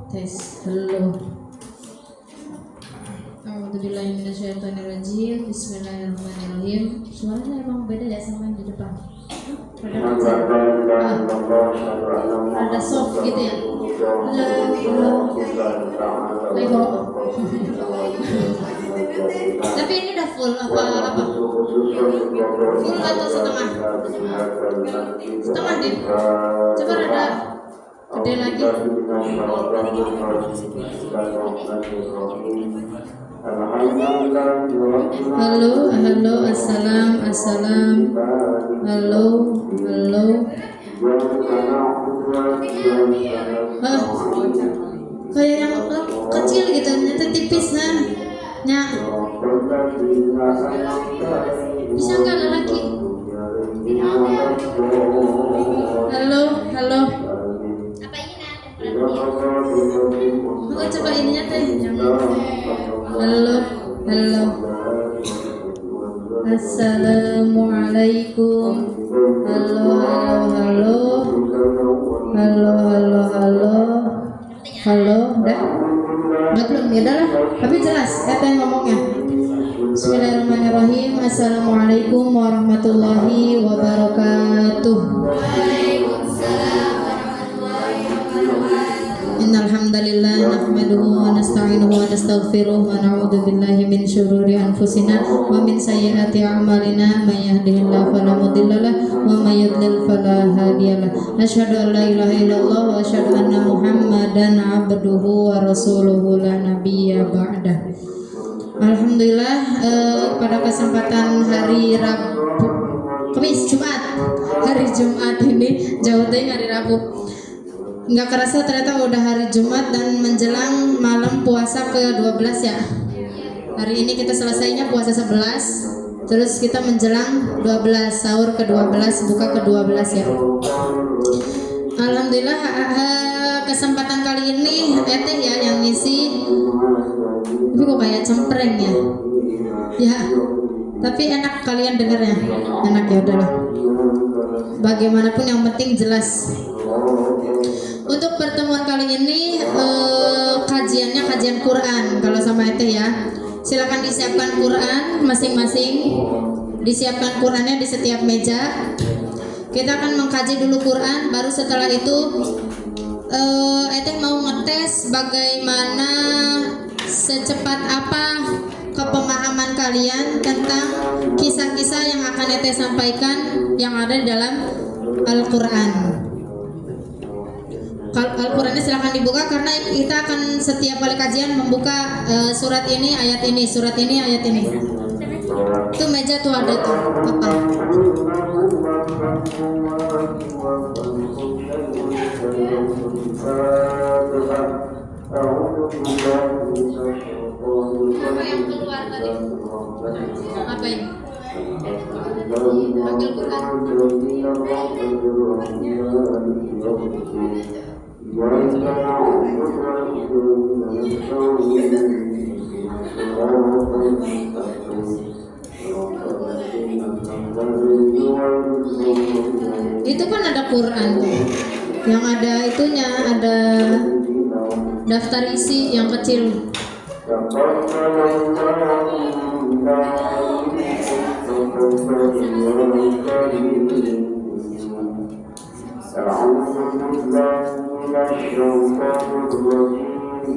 Tes, halo. A'udzubillahiminasyaitonirrajim. Bismillahirrahmanirrahim. Suaranya emang beda ya sama yang di depan. Rada soft gitu ya. Lego. Tapi ini udah full apa? Full atau setengah? Setengah deh. Coba rada gede lagi. Halo, assalam. Halo. Kayak yang kecil gitu, nyata tipis nah. Bisa nggak ada lagi? Halo. Apa ini ada? Coba ininya teh. Halo. Assalamualaikum. Halo. Udah belum ya dah lah. Tapi jelas kata yang ngomongnya. Bismillahirrahmanirrahim. Assalamualaikum warahmatullahi wabarakatuh. Innal hamdalillah nahmaduhu wa nasta'inuhu wa nastaghfiruh wa na'udzu billahi min syururi anfusina wa min sayyiati a'malina may yahdihillahu fala mudhillalah wa may yudlil fala hadiyalah. Asyhadu an la ilaha illallah wa asyhadu anna Muhammadan 'abduhu wa rasuluhu la nabiyya ba'dah. Alhamdulillah, pada kesempatan hari hari Jumat ini jauh dari hari Rabu. Nggak kerasa ternyata udah hari Jumat dan menjelang malam puasa ke-12 ya. Hari ini kita selesainya puasa 11, terus kita menjelang 12, sahur ke-12, buka ke-12 ya. Alhamdulillah, kesempatan kali ini Eteh ya yang ngisi. Tapi kok kayak cempreng ya. Ya, tapi enak kalian dengarnya. Enak ya udahlah. Bagaimanapun yang penting jelas. Untuk pertemuan kali ini kajiannya kajian Quran kalau sama Eteh ya. Silakan disiapkan Quran masing-masing. Disiapkan Qurannya di setiap meja. Kita akan mengkaji dulu Quran, baru setelah itu Eteh mau ngetes bagaimana secepat apa kepemahaman kalian tentang kisah-kisah yang akan Eteh sampaikan yang ada di dalam Al-Quran. Al-Qurannya silahkan dibuka karena kita akan setiap kali kajian membuka surat ini, ayat ini, surat ini, ayat ini. Itu meja tuh ada tuh apa? Apa yang keluar tadi? Apa ini? Panggil Quran. Itu kan ada Quran tuh. Yang ada itunya, ada daftar isi yang kecil.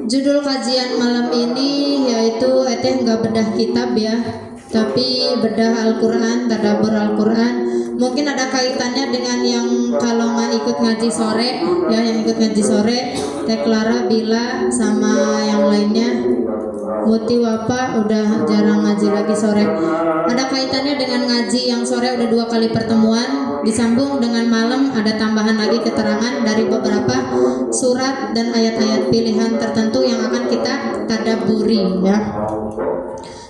Judul kajian malam ini yaitu Eteh nggak bedah kitab ya, tapi bedah Al-Quran, tadabbur Al-Quran. mungkin ada kaitannya dengan yang kalau nggak ikut ngaji sore ya, yang ikut ngaji sore Teh Clara, Bila sama yang lainnya, Muti, Wapa udah jarang ngaji lagi sore. Ada kaitannya dengan ngaji yang sore udah 2 kali pertemuan, disambung dengan malam ada tambahan lagi keterangan dari beberapa surat dan ayat-ayat pilihan tertentu yang akan kita tadabburi ya.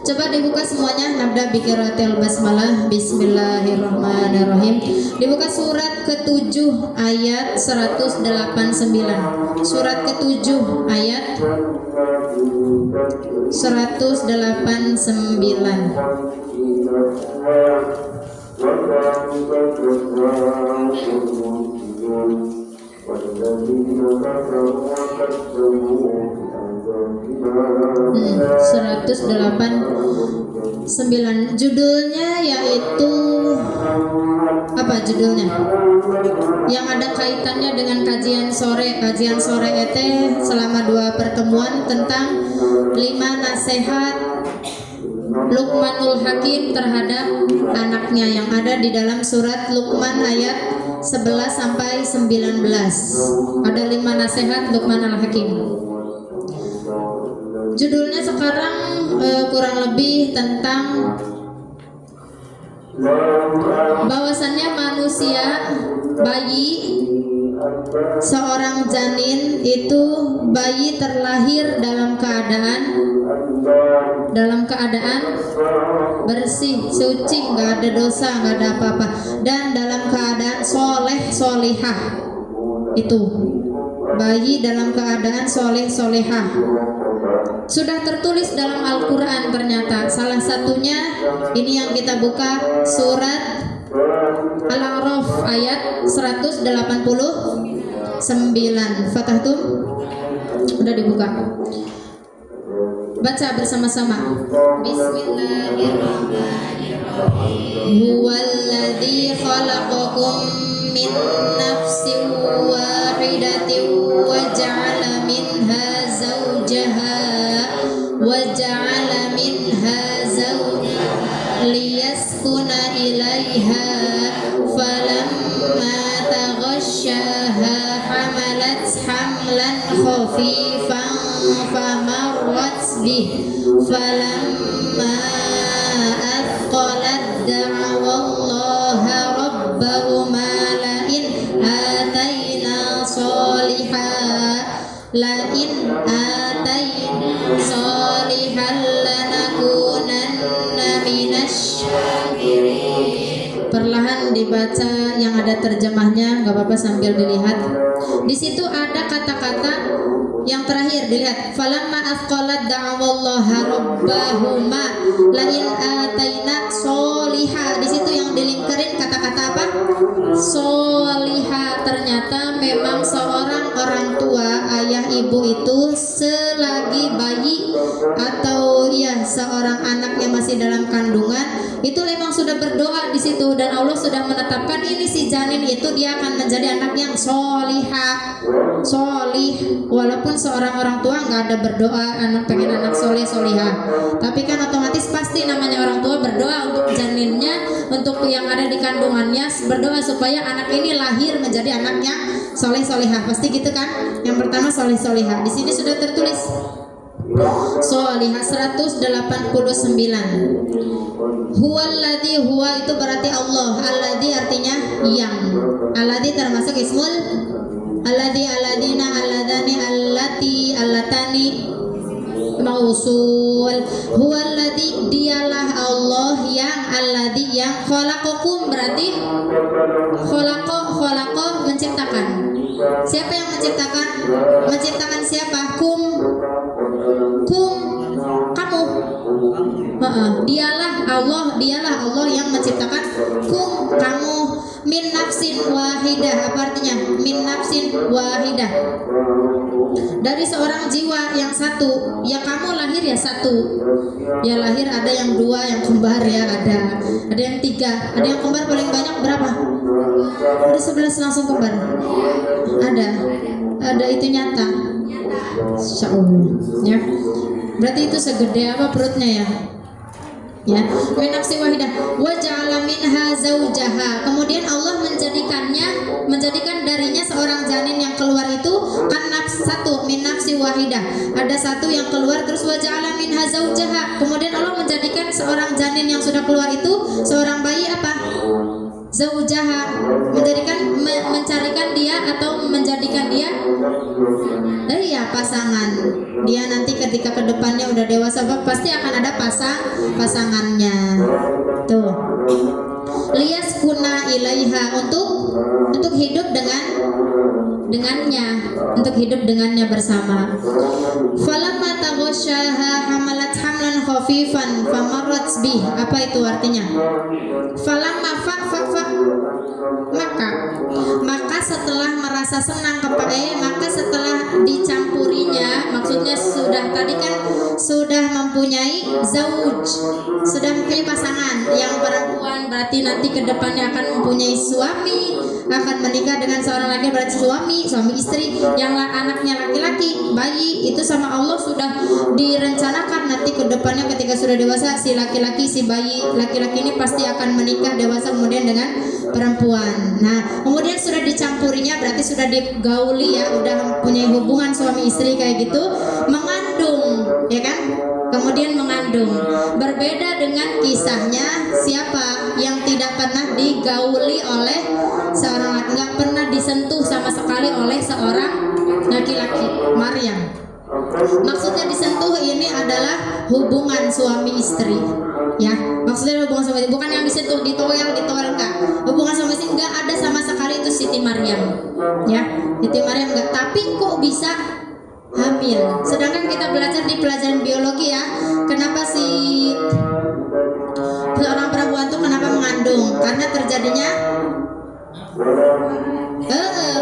Coba dibuka semuanya, nabda bikiratil basmalah, bismillahirrahmanirrahim. Dibuka surat ke-7 ayat 189. Surat ke-7 ayat 189. Hmm, 189. Judulnya yaitu apa judulnya? Yang ada kaitannya dengan kajian sore. Kajian sore ete selama 2 pertemuan tentang 5 nasihat Luqmanul Hakim terhadap anaknya yang ada di dalam surat Luqman ayat 11 sampai 19. Ada 5 nasihat Luqman al-Hakim. Judulnya sekarang kurang lebih tentang bahwasannya manusia, bayi, seorang janin itu bayi terlahir dalam keadaan bersih, suci, nggak ada dosa, nggak ada apa-apa, dan dalam keadaan soleh solihah. Itu bayi dalam keadaan soleh solihah. Sudah tertulis dalam Al-Quran ternyata. Salah satunya ini yang kita buka, surat Al-A'raf ayat 189. Fatahtum? Udah dibuka. Baca bersama-sama. Bismillahirrahmanirrahim. Huwallazi khalaqakum min nafsin wahidatin wa ja'ala minha zawjaha وَجَعَلَ مِنْهَا زَوْجَهَا لِيَسْكُنَ إِلَيْهَا فَلَمَّا تَغَشَّاهَا حَمَلَتْ حَمْلًا خَفِيفًا فَمَرَّتْ بِهِ فَلَمَّا أَثْقَلَتْ دَعَوَا اللَّهَ رَبَّهُمَا لَئِنْ آتَيْنَا صَالِحًا lanakunanna minasyakirin. Perlahan dibaca, yang ada terjemahnya, nggak apa-apa sambil dilihat. Di situ ada kata-kata yang terakhir, dilihat. Falamma asqalat da'awallaha rabbahuma lain ataina soliha. Di situ yang dilingkarin kata-kata apa? Soliha. Ternyata memang seorang orang tua, ayah ibu itu selagi bayi atau ya seorang anak yang masih dalam kandungan itu memang sudah berdoa di situ, dan Allah sudah menetapkan ini si janin itu dia akan menjadi anak yang soliha, solih. Walaupun seorang orang tua nggak ada berdoa anak pengen anak soleh soliha, tapi kan otomatis pasti namanya orang tua berdoa untuk janinnya, untuk yang ada di kandungannya, berdoa supaya anak ini lahir menjadi anaknya soleh solihah, pasti gitu kan? Yang pertama soleh solihah. Di sini sudah tertulis solihah 189. Huwallazi, huwa itu berarti Allah, alladzi artinya yang, alladzi termasuk ismul alladzi, alladina, alladani, allati, allatani mausul. Huwallazi, dialah Allah yang, alladzi yang, khalaqakum berarti khalaqo menciptakan. Siapa yang menciptakan? Menciptakan siapa? Kum kamu. Dialah Allah yang menciptakan kum kamu, min nafsin wahidah. Apa artinya? Min nafsin wahidah, dari seorang jiwa yang satu. Ya kamu lahir ya satu, ya lahir ada yang 2, yang kembar ya ada yang 3, ada yang kembar paling banyak berapa? Ada 11 langsung kembar. Ada itu nyata. Insyaallah ya. Berarti itu segede apa perutnya ya? ya, min nafsin wahidah wa ja'ala minha zaujaha. Kemudian Allah menjadikan darinya seorang janin yang keluar itu kan satu min nafsin wahidah, ada satu yang keluar, terus wa ja'ala minha zaujaha. Kemudian Allah menjadikan seorang janin yang sudah keluar itu seorang bayi apa? Zaujaha, mencarikan dia atau menjadikan dia iya pasangan. Dia nanti ketika kedepannya udah dewasa pasti akan ada pasangannya tuh. Liyaskuna ilaiha, untuk hidup dengannya bersama. Falamma taghasyaha hamalat hamlan khafifan famarrat bih. Apa itu artinya? Falamma maka setelah merasa senang maka setelah dicampurinya, maksudnya sudah mempunyai zauj, sudah mempunyai pasangan yang perempuan, berarti nanti kedepannya akan mempunyai suami, akan menikah dengan seorang laki, berarti suami istri, yang anaknya laki-laki, bayi itu sama Allah sudah direncanakan nanti kedepannya ketika sudah dewasa si laki-laki, si bayi laki-laki ini pasti akan menikah dewasa kemudian dengan perempuan. Nah, kemudian sudah dicampurinya berarti sudah digauli ya, udah mempunyai hubungan suami istri kayak gitu, mengandung, ya kan? Kemudian mengandung. Berbeda dengan kisahnya siapa yang tidak pernah digauli oleh seorang laki, nggak pernah disentuh sama sekali oleh seorang laki-laki, Maryam. Maksudnya disentuh ini adalah hubungan suami istri, ya. Maksudnya hubungan suami istri, bukan yang disentuh, ditoel enggak. Hubungan suami istri enggak ada sama sekali itu Siti Maryam, ya. Siti Maryam enggak. Tapi kok bisa hamil? Sedangkan kita belajar di pelajaran biologi ya, kenapa sih seorang perempuan tuh kenapa mengandung? Karena terjadinya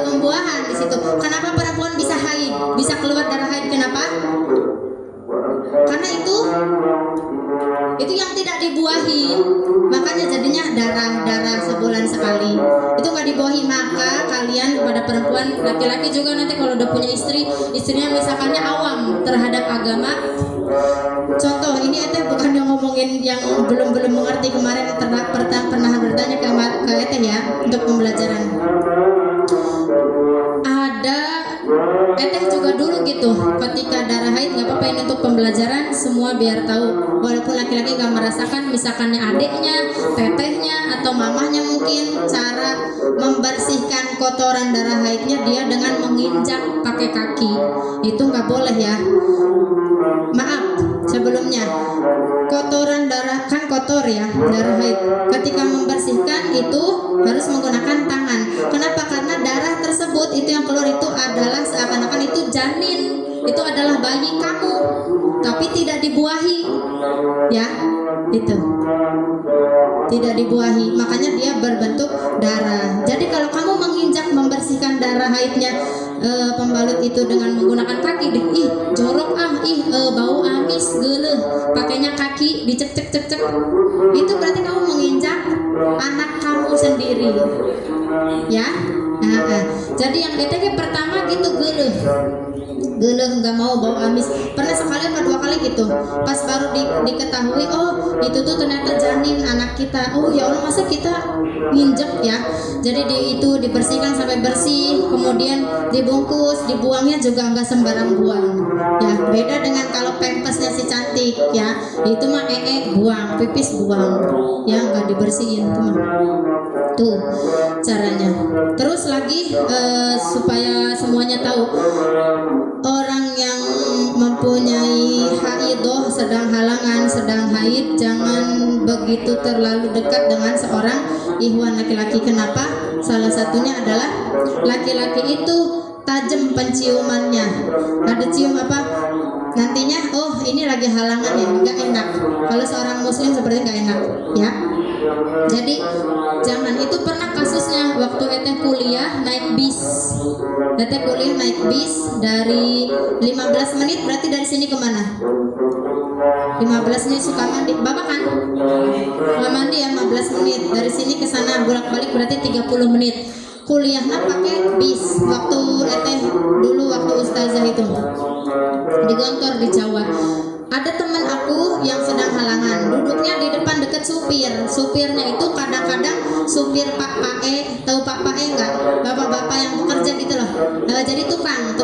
pembuahan di situ. Kenapa perempuan bisa haid, bisa keluar darah haid? Kenapa? Karena itu yang tidak dibuahi, makanya jadinya darah sebulan sekali. Itu nggak dibuahi, maka kalian kepada perempuan, laki-laki juga nanti kalau udah punya istrinya misalkannya awam terhadap agama. Contoh ini Eteh bukan yang ngomongin yang belum mengerti, kemarin pernah bertanya ke Eteh ya untuk pembelajaran. Ada Eteh juga dulu gitu, ketika darah haid nggak apa-apa, ini untuk pembelajaran semua biar tahu. Walaupun laki-laki nggak merasakan, misalkannya adiknya, tetehnya atau mamahnya mungkin cara membersihkan kotoran darah haidnya dia dengan menginjak pakai kaki, itu nggak boleh ya. Maaf sebelumnya, kotoran darah kan kotor ya, darah haid. Ketika membersihkan itu harus menggunakan tangan. Kenapa? Karena darah tersebut itu yang keluar itu adalah seakan-akan itu janin, itu adalah bayi kamu, tapi tidak dibuahi, ya, itu tidak dibuahi, makanya dia berbentuk darah. Jadi kalau kamu menginjak membersihkan darah haidnya pembalut itu dengan menggunakan kaki, jorok bau amis geuleuh, pakainya kaki dicek, itu berarti kamu menginjak anak kamu sendiri, ya. Jadi yang DTG pertama gitu geuleuh nggak mau bau amis, pernah sekali atau dua kali gitu, pas baru diketahui oh itu tuh ternyata janin anak kita. Oh ya Allah, masa kita nginjek ya. Jadi itu dibersihkan sampai bersih, kemudian dibungkus, dibuangnya juga nggak sembarang buang ya. Beda dengan kalau pampasnya si cantik ya, itu mah buang, pipis buang ya, nggak dibersihin tuh. Tuh caranya. Terus lagi supaya semuanya tahu, orang yang mempunyai haidoh, sedang halangan, sedang haid, jangan begitu terlalu dekat dengan seorang ikhwan laki-laki. Kenapa? Salah satunya adalah laki-laki itu tajam penciumannya. Ada cium apa? Nantinya, oh ini lagi halangan ya, nggak enak. Kalau seorang muslim seperti nggak enak, ya. Jadi jangan. Itu pernah kasusnya waktu Eteh kuliah naik bis. Eteh kuliah naik bis dari 15 menit, berarti dari sini kemana? 15 menit Sukamandi, Bapak kan? Sukamandi ya 15 menit. Dari sini ke sana bolak-balik berarti 30 menit. Kuliahnya pakai bis. Waktu Eteh dulu waktu ustazah itu di Gontor di Jawa. ada teman aku yang sedang halangan, duduknya di depan deket supir. Supirnya itu kadang-kadang supir Pak Pae, tahu Pak Pae enggak? Bapak-bapak yang bekerja gitu loh. Jadi tukang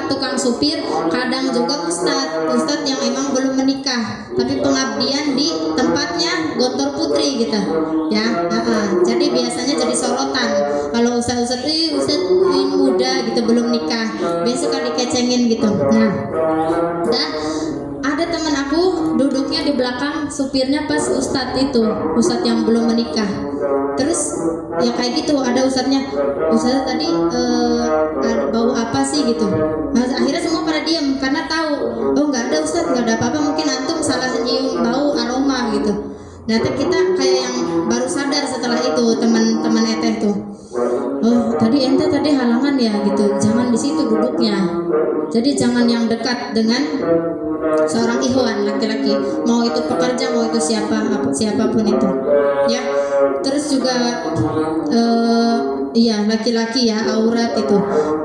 tukang supir, kadang juga ustadz yang emang belum menikah, tapi pengabdian di tempatnya Gontor Putri gitu. Ya, jadi biasanya jadi sorotan. Kalau ustadz ini muda gitu belum nikah, biasa kan dikecengin gitu. Nah, dan ada teman aku duduknya di belakang supirnya pas ustadz yang belum menikah. Terus ya kayak gitu, ada ustadznya, ustadz tadi bau apa sih gitu. Nah, akhirnya semua pada diam karena tahu, oh nggak ada ustadz, nggak ada apa-apa, mungkin antum salah nyium bau aroma gitu. Nah kita kayak yang baru sadar setelah itu, teman-teman eteh tuh, oh tadi ente halangan ya gitu, jangan di situ duduknya. Jadi jangan yang dekat dengan seorang ikhwan laki-laki, mau itu pekerja, mau itu siapapun itu, ya. Terus juga iya laki-laki ya, aurat itu.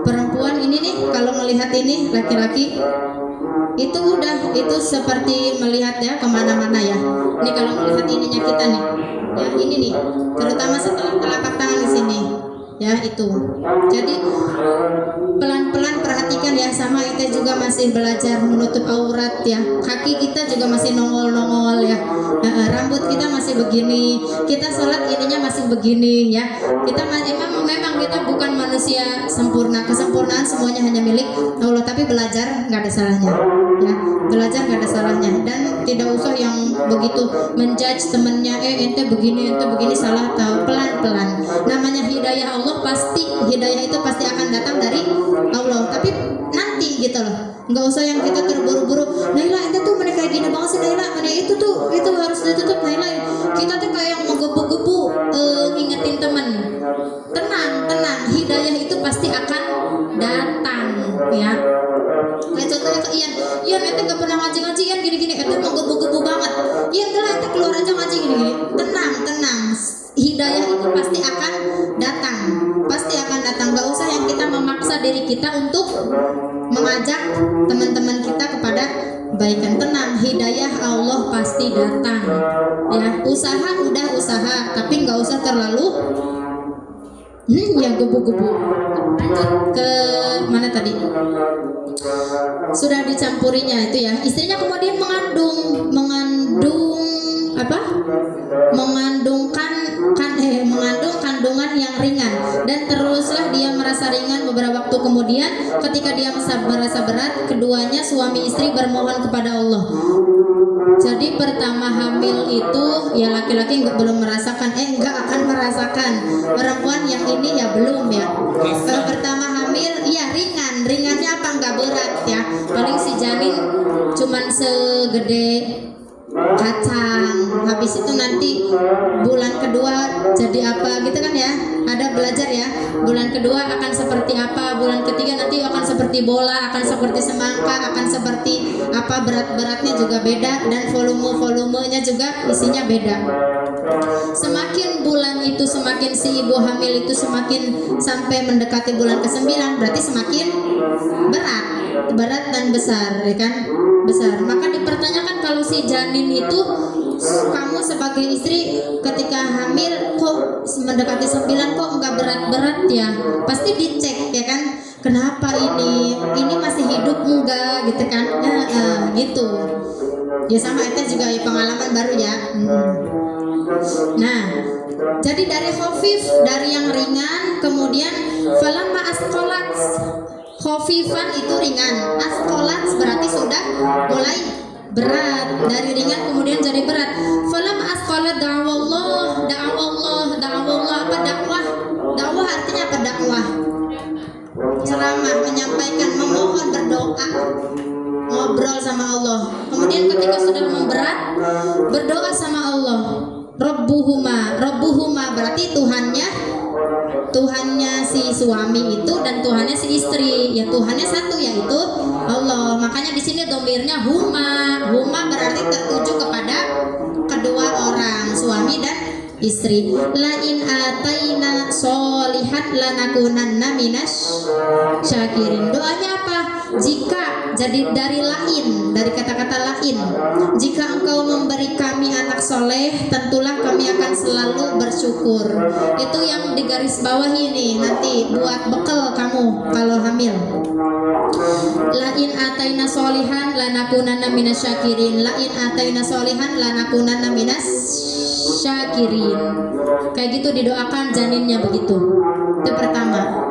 Perempuan ini nih kalau melihat ini laki-laki itu udah, itu seperti melihat ya kemana-mana ya. Ini kalau melihat ininya kita nih, ya ini nih, terutama setelah telapak tangan di sini. Ya itu. Jadi pelan-pelan perhatikan ya, sama ente juga masih belajar menutup aurat ya. Kaki kita juga masih nongol-nongol ya. Rambut kita masih begini. Kita sholat ininya masih begini ya. Kita memang kita bukan manusia sempurna. Kesempurnaan semuanya hanya milik Allah. Tapi belajar nggak ada salahnya. Ya, belajar nggak ada salahnya. Dan tidak usah yang begitu menjudge temennya. Ente begini salah, tahu pelan-pelan. Namanya hidayah Allah, hidayah itu pasti akan datang dari Allah, tapi nanti gitu loh. Nggak usah yang kita terburu-buru, Naila ente tuh mana kayak gini banget sih Naila, mana itu harus ditutup Naila. Kita tuh kayak yang menggebu-gebu ngingetin temen. Tenang, hidayah itu pasti akan datang ya. Kayak contohnya ke Ian ente gak pernah ngaji Ian gini-gini, ente menggebu-gebu banget. Ian udah ente keluar aja ngaji gini-gini. Tenang, hidayah itu pasti akan datang. Gak usah yang kita memaksa diri kita untuk mengajak teman-teman kita kepada kebaikan. Tenang, hidayah Allah pasti datang ya. Usaha tapi gak usah terlalu ya gebu-gebu. Lanjut ke mana tadi? Sudah dicampurinya itu ya. Istrinya kemudian mengandung apa? Mengandung kandungan yang ringan, dan teruslah dia merasa ringan beberapa waktu kemudian. Ketika dia merasa berat, keduanya suami istri bermohon kepada Allah. Jadi pertama hamil itu ya laki-laki belum merasakan, nggak akan merasakan. Perempuan yang ini ya belum ya. Pertama hamil ya ringannya apa, nggak berat ya. Paling si janin cuman segede kacang. Habis itu nanti bulan kedua jadi apa gitu kan ya, ada belajar ya. Bulan kedua akan seperti apa, bulan ketiga nanti akan seperti bola, akan seperti semangka, akan seperti apa, beratnya juga beda, dan volumenya juga isinya beda. Semakin bulan itu, semakin si ibu hamil itu semakin sampai mendekati bulan ke-9, berarti semakin berat dan besar ya kan, besar. Maka dipertanyakan, kalau si janin itu, kamu sebagai istri ketika hamil kok mendekati 9 kok nggak berat-berat ya, pasti dicek ya kan, kenapa ini masih hidup enggak gitu kan. Gitu ya, sama itu juga ya, pengalaman baru ya. Nah, jadi dari khafif, dari yang ringan, kemudian falamma asqalat, khafifan itu ringan, asqalat berarti sudah mulai berat, dari ringan kemudian jadi berat. Falamma asqalat da'wallah apa, dakwah artinya apa? Dakwah, ceramah, menyampaikan, memohon, berdoa, ngobrol sama Allah. Kemudian ketika sudah memberat, berdoa sama Allah. Rabbuhuma berarti Tuhannya si suami itu dan Tuhannya si istri. Ya Tuhannya satu, yaitu Allah. Makanya di sini domirnya huma berarti tertuju kepada kedua orang, suami dan istri. La in ataina sholihan lanakunanna minas syakirin. Doanya apa? jika, jadi dari lain, dari kata-kata lain, jika engkau memberi kami anak soleh, tentulah kami akan selalu bersyukur. Itu yang di garis bawah ini, nanti buat bekal kamu kalau hamil. Lain ataina solihan lanakunanna minas syakirin. Lain ataina solihan lanakunanna minas syakirin. Kayak gitu didoakan janinnya begitu. Itu pertama.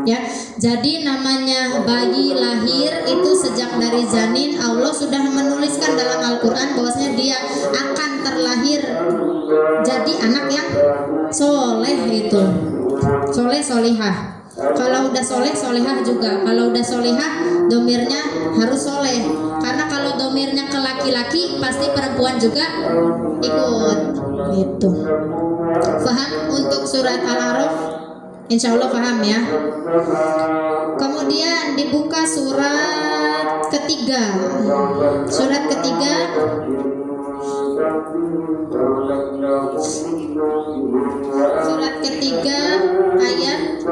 Ya, jadi namanya bayi lahir itu sejak dari janin Allah sudah menuliskan dalam Al-Quran bahwasanya dia akan terlahir jadi anak yang soleh itu, soleh solihah. Kalau udah soleh solihah juga. Kalau udah solihah domirnya harus soleh. Karena kalau domirnya ke laki-laki pasti perempuan juga ikut. Gitu. Faham untuk surat Al-A'raf? Insya Allah paham ya. Kemudian dibuka surat ketiga. Surat ketiga ayat.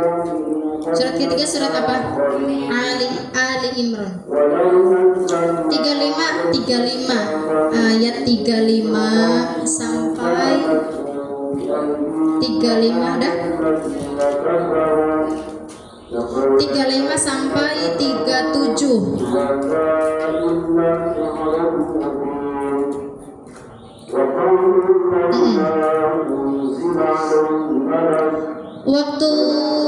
Surat ketiga surat apa? Ali Imran 35 ayat 35 sampai 35 udah 35 sampai 37. Waktu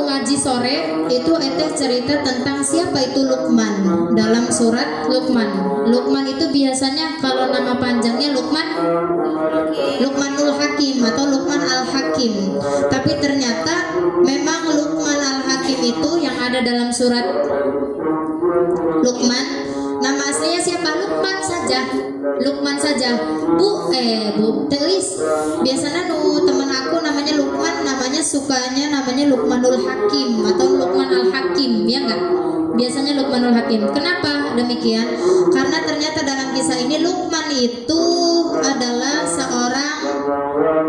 ngaji sore itu eteh cerita tentang siapa itu Luqman dalam surat Luqman. Luqman itu biasanya kalau nama panjangnya Luqmanul Hakim atau Luqman Al-Hakim. Tapi ternyata memang Luqman Al-Hakim itu yang ada dalam surat Luqman, nama aslinya siapa? Luqman saja. Bu Telis. Biasanya teman aku namanya Luqman, namanya Luqmanul Hakim atau Luqman Al-Hakim, ya enggak? Biasanya Luqmanul Hakim. Kenapa demikian? Karena ternyata dalam kisah ini Luqman itu adalah seorang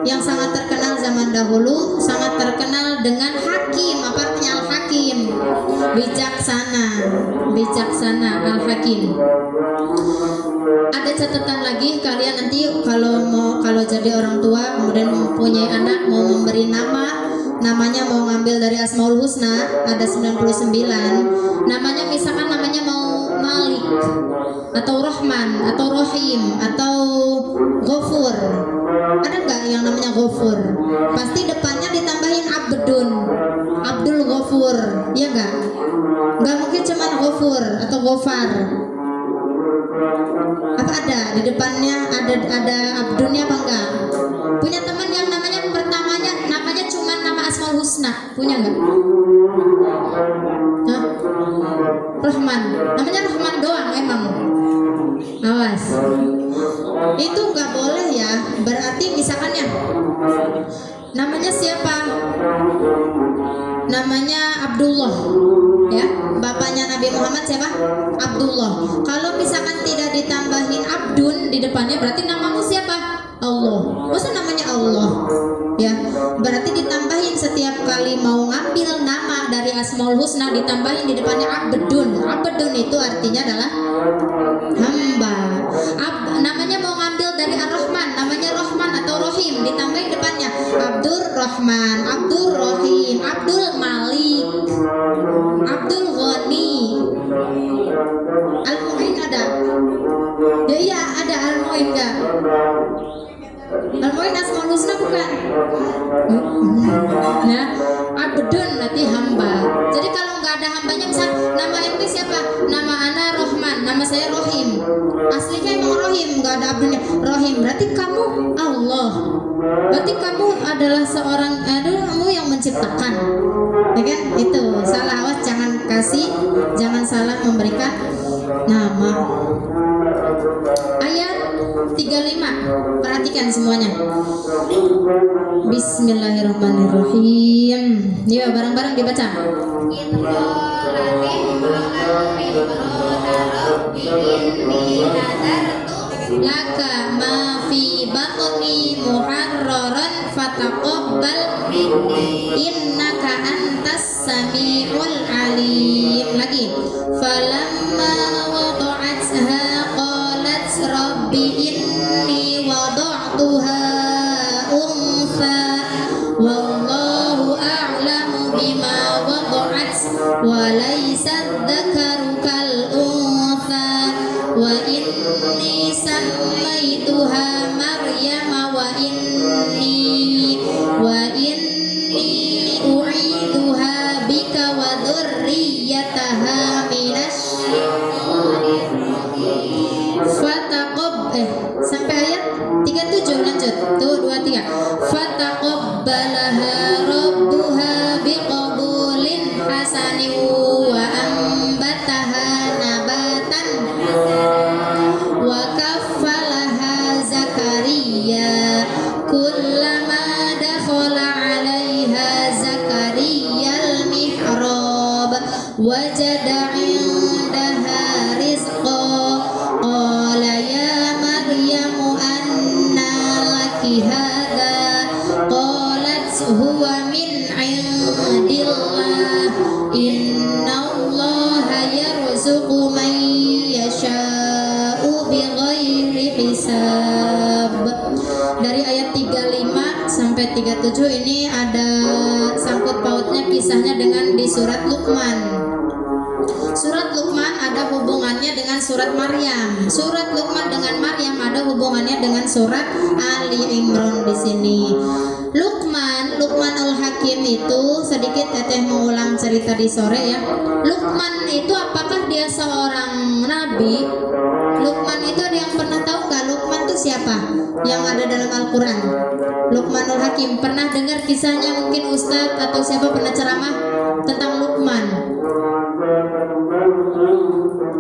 yang sangat terkenal zaman dahulu, sangat terkenal dengan hakim. Apa artinya Al-Hakim? Bijaksana Al-Hakim. Ada catatan lagi, kalian nanti kalau jadi orang tua kemudian mempunyai anak, mau memberi namanya mau ngambil dari Asmaul Husna ada 99. Namanya misalkan namanya mau Malik atau Rahman atau Rohim atau Ghafur. Ada nggak yang namanya Ghafur? Pasti depannya ditambahin Abdul Ghafur, ya nggak? Nggak mungkin cuman Ghafur atau Ghafar. Apa ada di depannya ada Abdulnya apa enggak? Punya teman yang namanya cuma nama Asmaul Husna, punya enggak? Hah? Rahman, namanya Rahman doang emang. Awas, itu enggak boleh ya. Berarti misalkan ya, namanya siapa? Namanya Abdullah, ya. Bapaknya Nabi Muhammad siapa? Abdullah. Kalau misalkan tidak ditambahin Abdun di depannya, berarti namamu siapa? Allah. Masa namanya Allah? Ya, berarti ditambahin setiap kali mau ngambil nama dari Asmaul Husna, ditambahin di depannya Abdun. Abdun itu artinya adalah hamba. Namanya mau ngambil dari Ar-Rahman, namanya Rahman atau Rohim, ditambahin depannya Abdur Rahman, Abdur Rohim, Abdul Malik, Abdul Ghani. Al-Mu'in ada? Ya iya ada Al-Mu'in enggak? Al-Mu'in Asmaul Husna bukan? Nah, Abdun berarti hamba. Jadi kalau nggak ada hambanya, misal nama ente siapa? Nama ana Rohman, nama saya Rohim. Aslinya emang Rohim, nggak ada Abdunnya. Rohim, berarti kamu Allah. Berarti kamu adalah seorang, kamu yang menciptakan, ya kan? Itu salah. Awas jangan salah memberikan nama. Ayat 35, perhatikan semuanya. Bismillahirrahmanirrahim. Ya, bareng-bareng dibaca. Laka ma fi batni muharraran fataqabbal innaka antas samiul alim. Lagi falam lanjut. Tuh 2 3. Fataqabbalaha rabbuha biqabulin hasanin wa ambataha nabatan wa kaffalaha Zakaria kullama dakhala 'alaiha Zakaria al-mihrab wajada 'indaha rizqa qala ya Maryamu anna laki hadha qalat huwa min 'indillah innallaha yarzuqu man yasha'u bighairi hisab. Dari ayat 35 sampai 37 ini ada sangkut pautnya kisahnya dengan di surat Luqman. Surat Luqman ada hubungannya dengan surat Maryam. Surat Luqman dengan Maryam ada hubungannya dengan surat Ali Imran di sini. Luqmanul Hakim itu sedikit teteh mengulang cerita di sore ya. Luqman itu apakah dia seorang nabi? Luqman itu ada yang pernah tahu nggak Luqman itu siapa? Yang ada dalam Al-Quran. Luqmanul Hakim pernah dengar kisahnya, mungkin Ustadz atau siapa pernah ceramah tentang Luqman?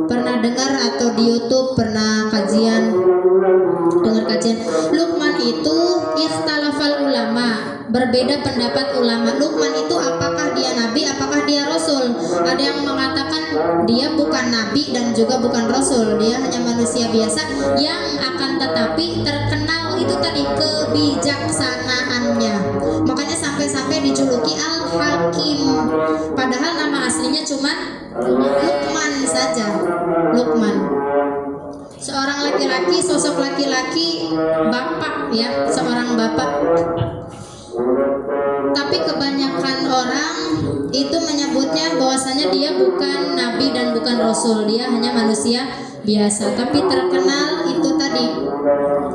Pernah dengar atau di YouTube pernah kajian, dengar kajian. Luqman itu ikhtalafal ulama, berbeda pendapat ulama. Luqman itu apakah dia nabi, apakah dia rasul? Ada yang mengatakan dia bukan nabi dan juga bukan rasul, dia hanya manusia biasa yang akan tetapi terkenal itu tadi kebijaksanaannya. Makanya sampai-sampai dijuluki Al-Hakim. Padahal nama aslinya cuma Luqman saja. Luqman. Seorang laki-laki, sosok laki-laki, bapak ya, seorang bapak. Tapi kebanyakan orang itu menyebutnya bahwasanya dia bukan nabi dan bukan rasul, dia hanya manusia biasa. Tapi terkenal itu tadi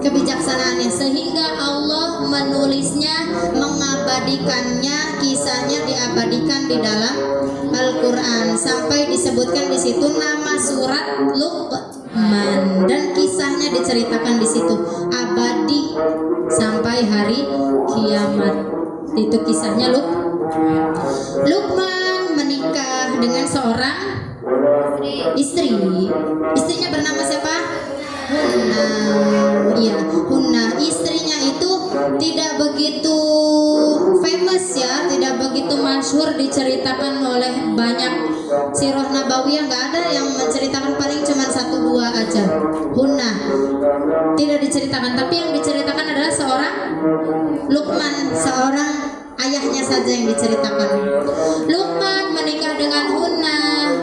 kebijaksanaannya, sehingga Allah menulisnya, mengabadikannya, kisahnya diabadikan di dalam Al-Quran sampai disebutkan di situ nama surat Luqman dan kisahnya diceritakan di situ abadi sampai hari kiamat. Itu kisahnya Luqman menikah dengan seorang istri. Istrinya bernama siapa? Hunna. Iya, Hunna. Istrinya itu tidak begitu famous ya, tidak begitu masyhur diceritakan oleh banyak sirah nabawiyah, nggak ada yang menceritakan, paling cuma 1-2 aja. Hunna tidak diceritakan, tapi yang diceritakan adalah seorang Luqman, seorang ayahnya saja yang diceritakan. Luqman menikah dengan Hunna,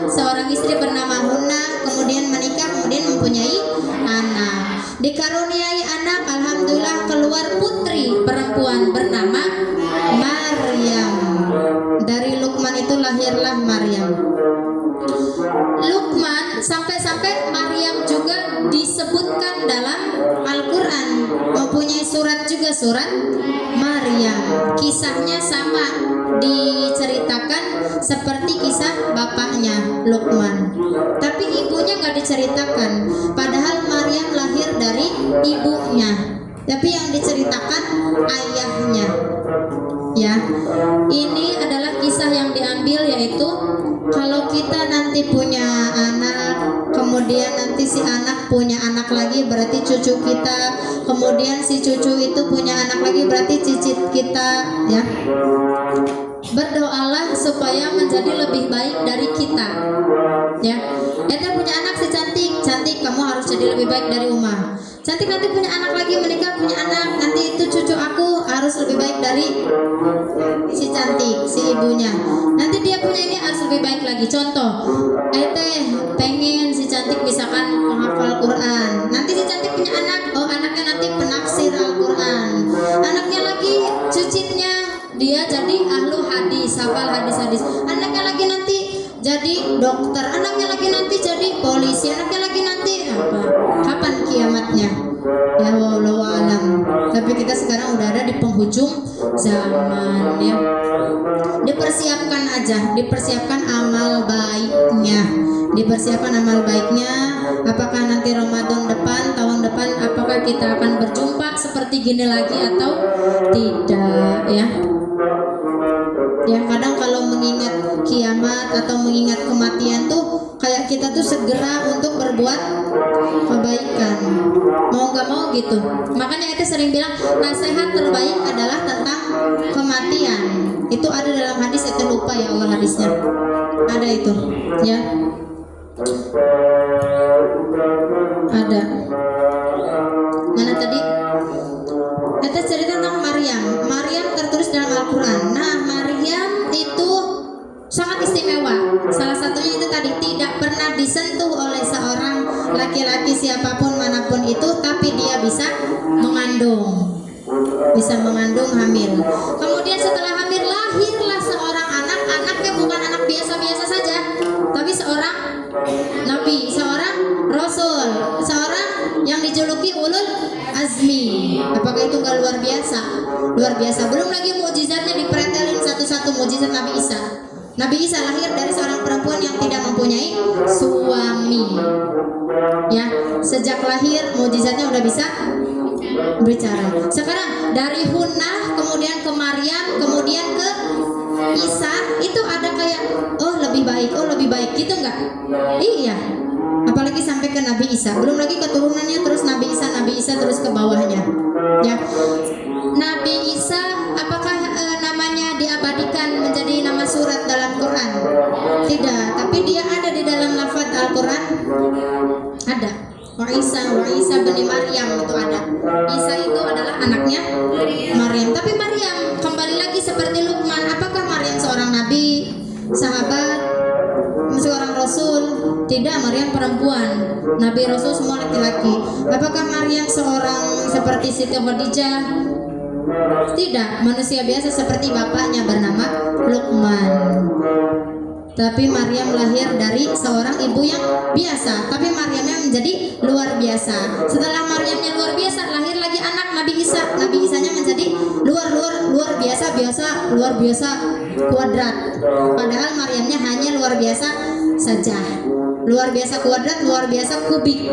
seorang istri bernama Hunna, kemudian menikah, kemudian mempunyai anak. Dikaruniai anak, alhamdulillah keluar putri perempuan bernama Maryam. Dari Luqman itu lahirlah Maryam. Luqman sampai-sampai Maryam juga disebutkan dalam Al-Quran, mempunyai surat juga, surat Maryam. Kisahnya sama, diceritakan seperti kisah bapaknya Luqman, tapi ibunya nggak diceritakan. Padahal Maryam lahir dari ibunya, tapi yang diceritakan ayahnya. Ya, ini adalah kisah yang diambil, yaitu kalau kita nanti punya anak, kemudian nanti si anak punya anak lagi, berarti cucu kita, kemudian si cucu itu punya anak lagi, berarti cicit kita, ya. Berdoalah supaya menjadi lebih baik dari kita, ya. Ete punya anak si cantik, cantik, kamu harus jadi lebih baik dari Uma. Cantik nanti punya anak lagi, menikah punya anak, nanti itu cucu aku harus lebih baik dari si cantik, si ibunya. Nanti dia punya ini harus lebih baik lagi. Contoh, pengen si cantik misalkan menghafal Quran. Nanti si cantik punya anak, oh anaknya nanti penafsir Al-Quran. Anaknya lagi cucitnya dia jadi ahlu hadis, hafal hadis-hadis. Anaknya lagi nanti jadi dokter, anaknya lagi nanti jadi polisi, anaknya lagi nanti apa? Kapan kiamatnya? Ya wallahu alam. Tapi kita sekarang udah ada di penghujung zaman, ya. Dipersiapkan aja, dipersiapkan amal baiknya, dipersiapkan amal baiknya. apakah nanti Ramadan depan, tahun depan, apakah kita akan berjumpa seperti gini lagi atau tidak, ya. Ya, kadang kalau mengingat kiamat atau mengingat kematian tuh kayak kita tuh segera untuk berbuat kebaikan, mau gak mau gitu. Makanya itu sering bilang nasihat terbaik adalah tentang kematian. Itu ada dalam hadis, itu lupa ya Allah hadisnya, ada itu ya, ada. Mana tadi? Itu cerita tentang Maryam. Maryam tertulis dalam Al-Quran. Nah, Maryam itu sangat istimewa. Salah satunya itu tadi, tidak pernah disentuh oleh seorang laki-laki siapapun manapun itu, tapi dia bisa mengandung, hamil. Kemudian setelah hamil lahirlah seorang anak. Anaknya bukan anak biasa-biasa saja, tapi seorang nabi, seorang rasul, seorang yang dijuluki ulul azmi. Apakah itu nggak luar biasa? Luar biasa. Belum lagi mukjizatnya dipretelin satu-satu, mukjizat Nabi Isa. Nabi Isa lahir dari seorang perempuan yang tidak mempunyai suami. Ya, sejak lahir mukjizatnya udah bisa bicara. Sekarang dari Hunnah kemudian ke Maryam, kemudian ke Isa, itu ada kayak lebih baik gitu nggak? Iya. Apalagi sampai ke Nabi Isa, belum lagi keturunannya, terus Nabi Isa terus ke bawahnya. Ya, Nabi Isa apakah namanya diabadikan menjadi nama surat dalam Quran? Tidak, tapi dia ada di dalam lafaz Al-Quran, ada. Wa Isa bin Maryam itu ada. Isa itu adalah anaknya Maryam. Tapi Maryam kembali lagi seperti Luqman. Apakah Maryam seorang nabi, sahabat, seorang rasul? Tidak, Maryam perempuan. Nabi rasul semua laki-laki. Apakah Maryam seorang seperti Siti Khadijah? Tidak, manusia biasa seperti bapaknya bernama Luqman. Tapi Maryam lahir dari seorang ibu yang biasa, tapi Maryamnya menjadi luar biasa. Setelah Maryamnya luar biasa, lahir lagi anak Nabi Isa. Nabi Isanya menjadi luar biasa kuadrat. Padahal Maryamnya hanya luar biasa saja. Luar biasa kuadrat, luar biasa kubik.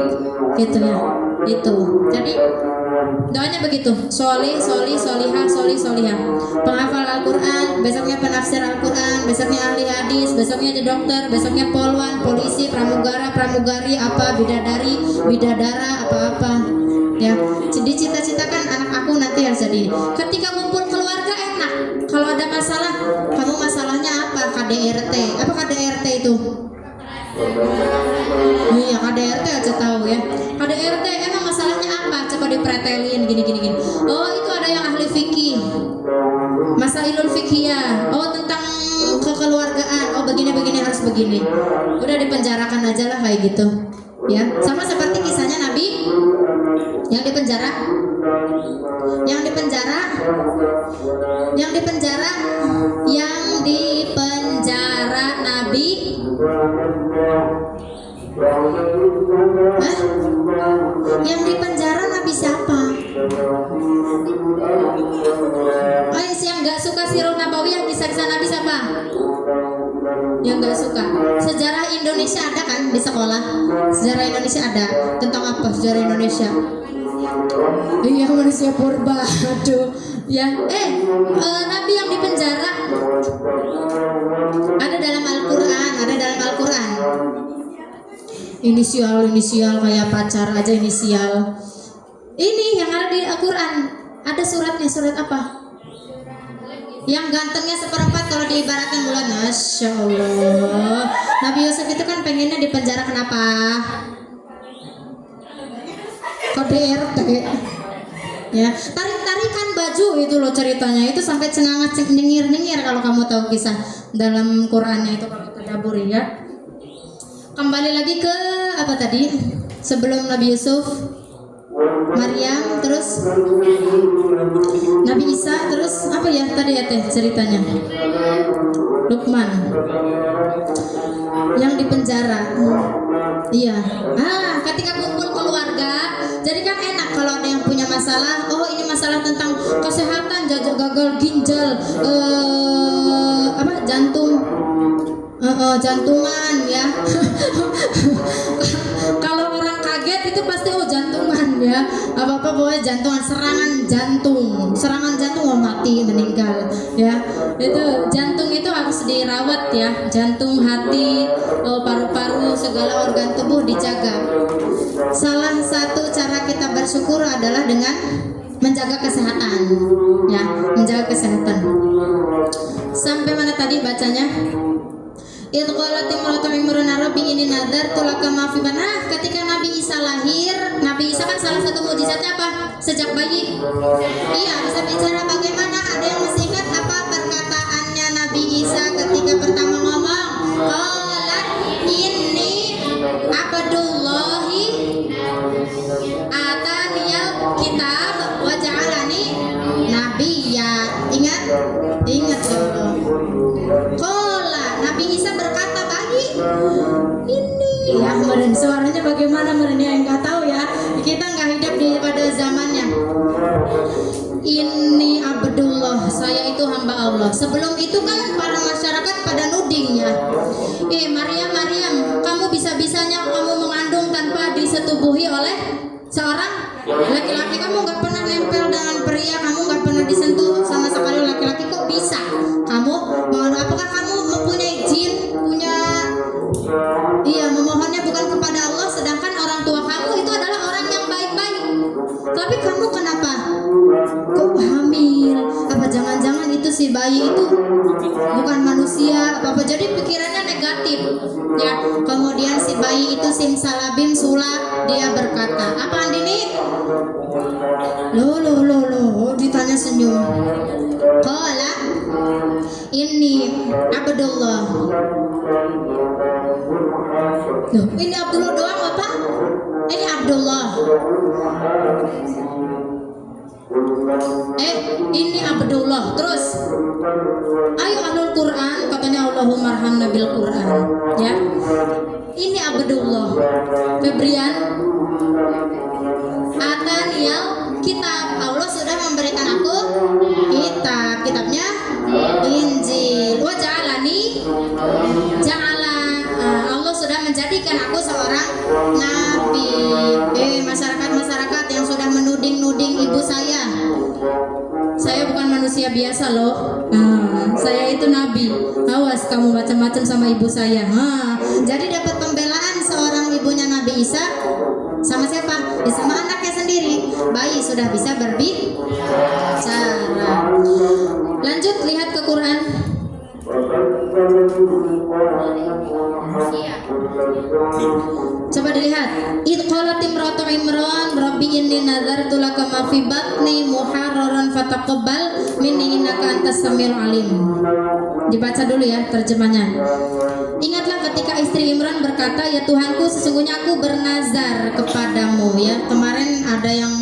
Gitu ya. Itu. Jadi doanya begitu, solih, solihah. Penghafal Al-Quran, besoknya penafsir Al-Quran, besoknya ahli hadis, besoknya jadi dokter, besoknya polwan, polisi, pramugari, bidadara, apa-apa. Ya, jadi cita-citakan anak aku nanti harus jadi. Ketika ngumpul keluarga enak. Kalau ada masalah, kamu masalahnya apa? KDRT. Apa KDRT itu? Iya, KDRT aja tahu ya. KDRT emang masalahnya apa? Coba dipretelin gini. Oh, itu ada yang ahli fikih. Masailul fikhiyah. Oh, tentang kekeluargaan. Oh, begini harus begini. Udah dipenjarakan aja lah kayak gitu. Ya, sama seperti kisahnya Nabi yang dipenjara Nabi. Hah? Yang dipenjara Nabi siapa? Oh, yang nggak suka Sirah Nabawiyah kisah-kisah Nabi siapa? Yang nggak suka. Sejarah Indonesia ada kan di sekolah? Sejarah Indonesia ada. Tentang apa sejarah Indonesia? Iya, manusia purba. Aduh. Ya, Nabi yang dipenjara ada dalam Al-Quran. Inisial kayak pacar aja inisial. Ini yang ada di Al-Quran. Ada suratnya, surat apa? Yang gantengnya seperempat kalau diibaratkan bulan. Masya Allah. Nabi Yusuf itu kan pengennya dipenjara kenapa? KDRT. Ya, tarik-tarikan baju itu loh ceritanya. Itu sampai cengangat nyengir kalau kamu tahu kisah dalam Qurannya itu kalau tadaburi ya. Kembali lagi ke apa tadi? Sebelum Nabi Yusuf, Maryam, terus Nabi Isa, terus apa ya tadi ya teh ceritanya? Luqman yang dipenjara. Iya. Ketika kumpul keluarga, jadi kan enak kalau ada yang punya masalah. Oh, ini masalah tentang kesehatan, gagal ginjal, jantungan ya. Kalau nggak apa-apa, pokoknya jantungan, serangan jantung mau mati, meninggal ya. Itu jantung itu harus dirawat ya, jantung, hati, paru-paru, segala organ tubuh dijaga. Salah satu cara kita bersyukur adalah dengan menjaga kesehatan ya, menjaga kesehatan. Sampai mana tadi bacanya? Itu qalat imratu Imran rabbi ini nadar tulaka ma fi banah. Ketika Nabi Isa lahir, Nabi Isa kan salah satu mukjizatnya apa? Sejak bayi. Iya, bisa bicara bagaimana? Ada yang masih ingat apa perkataannya Nabi Isa ketika pertama ngomong? Qalat inni abdullahi ataniyal kitab wa ja'alani nabiyya. Ingat? Ingat dong. Nabi Isa berkata bagi ini ya, meren suaranya bagaimana meren yang nggak tahu ya, kita nggak hidup di pada zamannya. Ini Abdullah, saya itu hamba Allah. Sebelum itu kan para masyarakat pada nudingnya, Maryam, kamu bisa-bisanya kamu mengandung tanpa disetubuhi oleh seorang laki-laki, kamu nggak pernah nempel dengan pria, kamu nggak pernah disentuh sama sekali laki-laki, kok bisa kamu? Apakah kamu mempunyai jin, memohonnya bukan kepada Allah, sedangkan orang tua kamu itu adalah orang yang baik-baik, tapi kamu kenapa kok hamil? Apa jangan-jangan itu si bayi itu bukan manusia apa? Jadi pikirannya negatif ya. Kemudian si bayi itu simsalabim sulap, dia berkata apa Andini? Loh, ditanya senyum. Qala ini Abdullah. Loh, ini Abdullah doang apa? Ini Abdullah. Ini Abdullah. Terus ayo ahlul Quran, katanya Allahumma arhamna bil Quran ya. Ini Abdullah. Febrian Ataniyal kitab, Allah sudah memberikan aku kitabnya Injil. Wa ja'alani Allah sudah menjadikan aku seorang nabi. Masyarakat yang sudah menuding ibu saya bukan manusia biasa loh. Saya itu nabi. Awas kamu macam-macam sama ibu saya. Jadi dapat pembelaan seorang ibunya Nabi Isa sama siapa? Ya, sama anaknya sendiri. Bayi sudah bisa berbicara. Lanjut lihat ke Quran. Coba dilihat. Id qalat imratu Imran rabbi inni nadartu laka ma fi batni muharraran fataqabbal minni innaka antas samiul alim. Dibaca dulu ya terjemahnya. Ingatlah ketika istri Imran berkata, ya Tuhanku, sesungguhnya aku bernazar kepadamu ya. Kemarin ada yang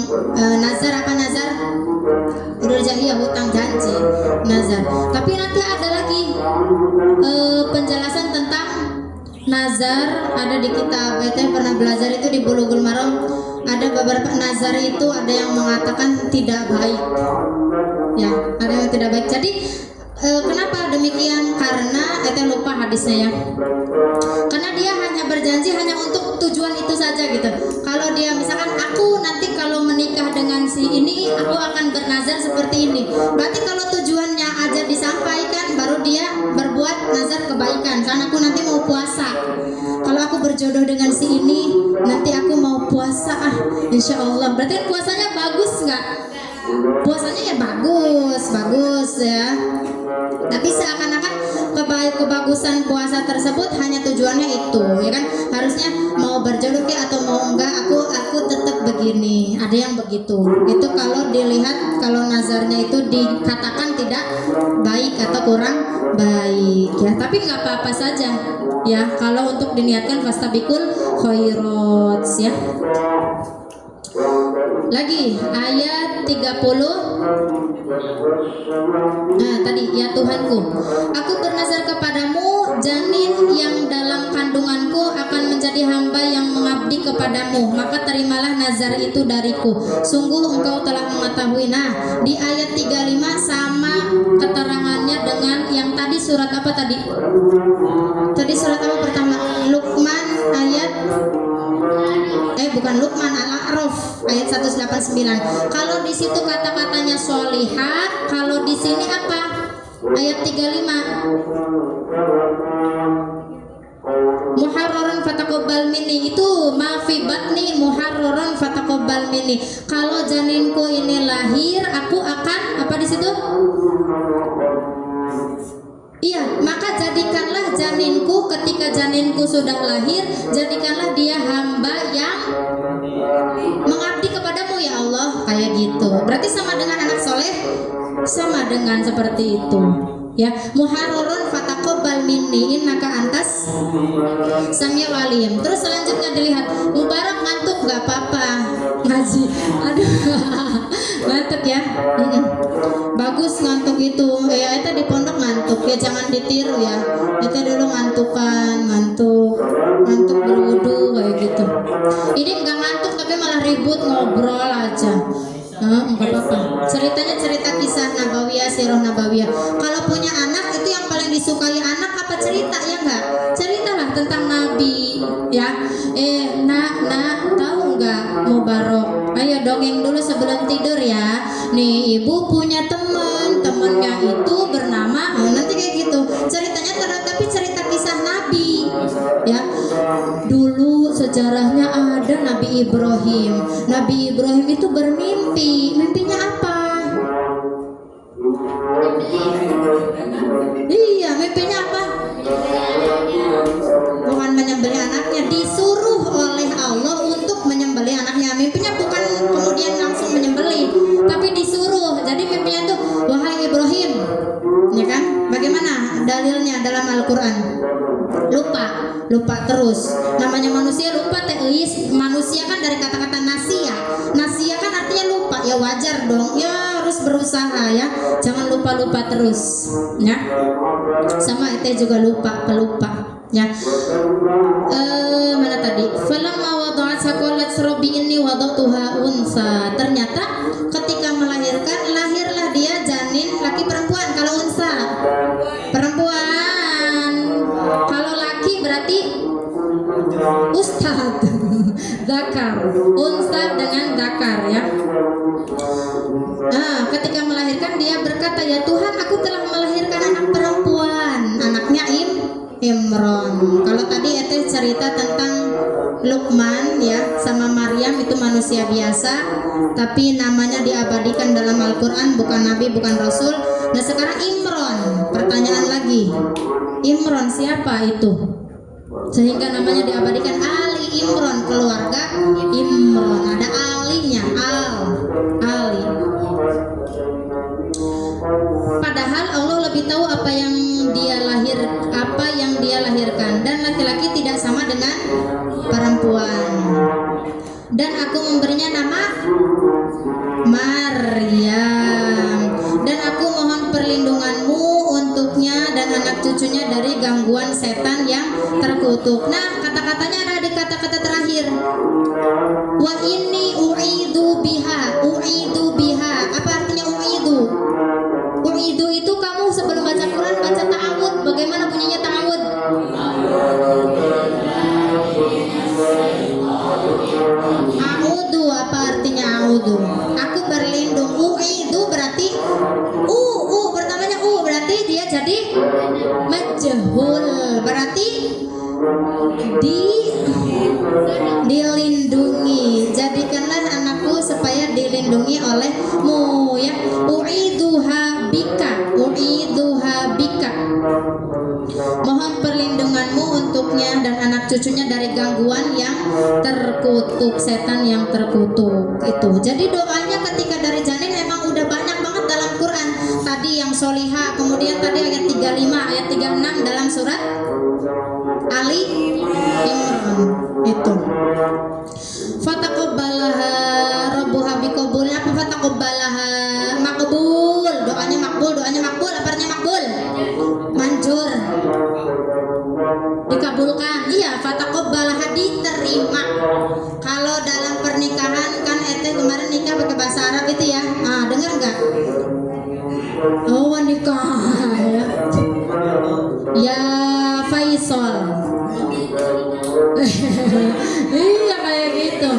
nazar apa nazar? Udah jahiliyah, hutang janji, nazar. Tapi nanti ada lagi penjelasan tentang nazar, ada di kitab. Saya pernah belajar itu di Bulughul Maram. Ada beberapa nazar itu ada yang mengatakan tidak baik. Ya, ada yang tidak baik. Jadi kenapa demikian? Karena kita lupa hadisnya ya. Karena dia hanya berjanji hanya untuk tujuan itu saja gitu. Kalau dia misalkan aku nanti kalau menikah dengan si ini aku akan bernazar seperti ini. Berarti kalau tujuannya aja disampaikan baru dia berbuat nazar kebaikan. Karena aku nanti mau puasa. Kalau aku berjodoh dengan si ini nanti aku mau puasa insya Allah. Berarti puasanya bagus nggak? Puasanya ya bagus ya. Tapi seakan-akan kebagusan puasa tersebut hanya tujuannya itu, ya kan? Harusnya mau berjodoh atau mau enggak, aku tetap begini. Ada yang begitu. Itu kalau dilihat, kalau nazarnya itu dikatakan tidak baik atau kurang baik, ya. Tapi nggak apa-apa saja, ya. Kalau untuk diniatkan fastabikul khairat, ya. Lagi ayat 30. Nah tadi, ya Tuhanku, aku bernazar kepadamu, janin yang dalam kandunganku akan menjadi hamba yang mengabdi kepadamu, maka terimalah nazar itu dariku, sungguh engkau telah mengetahui. Nah di ayat 35 sama keterangannya dengan yang tadi. Surat apa tadi? Tadi surat apa pertama? Luqman ayat bukan Luqman, Al-A'raf ayat 189. Kalau di situ kata-katanya sholihat, kalau di sini apa? Ayat 35. Muharraran fataqabbal minni, itu mafi batni muharraran fataqabbal minni. Kalau janinku ini lahir, aku akan apa di situ? Iya, maka jadikanlah janinku ketika janinku sudah lahir, jadikanlah dia hamba yang mengabdi kepadamu ya Allah, kayak gitu. Berarti sama dengan anak soleh, sama dengan seperti itu. Ya, muharrarun fataqabbal minni innaka antas samiul alim. Terus selanjutnya dilihat, Mubarak ngantuk nggak apa-apa ngaji. Aduh, ngantuk ya. Bagus ngantuk itu. Ya, itu di pondok ngantuk ya, jangan ditiru ya. Itu dulu ngantuk berwudu kayak gitu. Ini nggak ngantuk tapi malah ribut ngobrol aja. Enggak apa-apa. Ceritanya cerita kisah nabawiyah, sirah nabawiyah. Kalau punya anak itu yang paling disukai anak apa cerita ya enggak? Ceritalah tentang Nabi ya. Nak tahu enggak Mubarak? Ayo dongeng dulu sebelum tidur ya. Nih ibu punya temennya itu bernama nanti kayak gitu. Ceritanya tapi cerita kisah Nabi ya. Dulu sejarahnya ada Nabi Ibrahim. Nabi Ibrahim itu bermimpi. Mimpinya apa? Iya, mimpinya apa? Bukan menyembelih anaknya, disuruh oleh Allah untuk menyembelih anaknya. Mimpinya bukan kemudian langsung menyembelih, tapi disuruh. Jadi mimpinya tuh, wahai Ibrahim, ya kan? Bagaimana dalilnya dalam Al-Quran? Lupa terus. Namanya manusia lupa manusia kan dari kata-kata nasia kan artinya lupa. Ya wajar dong, ya harus berusaha ya, jangan lupa terus ya. Sama itu juga pelupa ya. Mana tadi? Falamma wada'atha qalat rabbi inni wada'tuha unsa. Ternyata ketika melahirkan, lahirlah dia janin laki perempuan. Kalau unsa perempuan, kalau laki berarti ustad. Zakar, unsa dengan zakar ya. Nah, ketika melahirkan dia berkata, ya Tuhan, aku telah melahirkan anak perempuan. Anaknya Imron. Kalau tadi itu cerita tentang Luqman ya sama Maryam, itu manusia biasa, tapi namanya diabadikan dalam Al-Quran, bukan Nabi, bukan Rasul. Nah sekarang Imron, pertanyaan lagi, Imron siapa itu? Sehingga namanya diabadikan Ali Imron, keluarga Imron. Ada alinya, Ali. Padahal Allah lebih tahu apa yang dia lahirkan, dan laki-laki tidak sama dengan perempuan. Dan aku memberinya nama Maryam, dan aku mohon perlindunganmu untuknya dan anak cucunya dari gangguan setan yang terkutuk. Nah, kata-katanya ada di kata-kata terakhir. Wa inni u'idu biha. Apa artinya u'idu? U'idu itu kamu sebelum baca Quran baca ta'awud. Bagaimana bunyinya ta'awud? A'udhu, apa artinya a'udhu? Aku berlindung. U'idu berarti pertamanya berarti dia jadi majhul, berarti dilindungi. Jadikanlah anakku supaya dilindungi olehmu ya. U'iduha bika. Mohon perlindunganmu untuknya dan anak cucunya dari gangguan yang terkutuk, setan yang terkutuk itu. Jadi doanya ketika dari janin emang udah banyak banget dalam Quran. Tadi yang solihah, kemudian tadi ayat 35, ayat 36 dalam surat Ali Imran itu. Fataqabbalaha rabbuha biqabulin. Apa fataqabbalaha? Makbul. Doanya makbul. Apa artinya makbul? Manjur, dikabulkan. Iya, fataqabbalaha, diterima. Kalau dalam pernikahan kan kemarin nikah pakai bahasa Arab itu ya. Dengar nggak? Oh, nikah ya. Ya Faisal. Iya kayak gitu.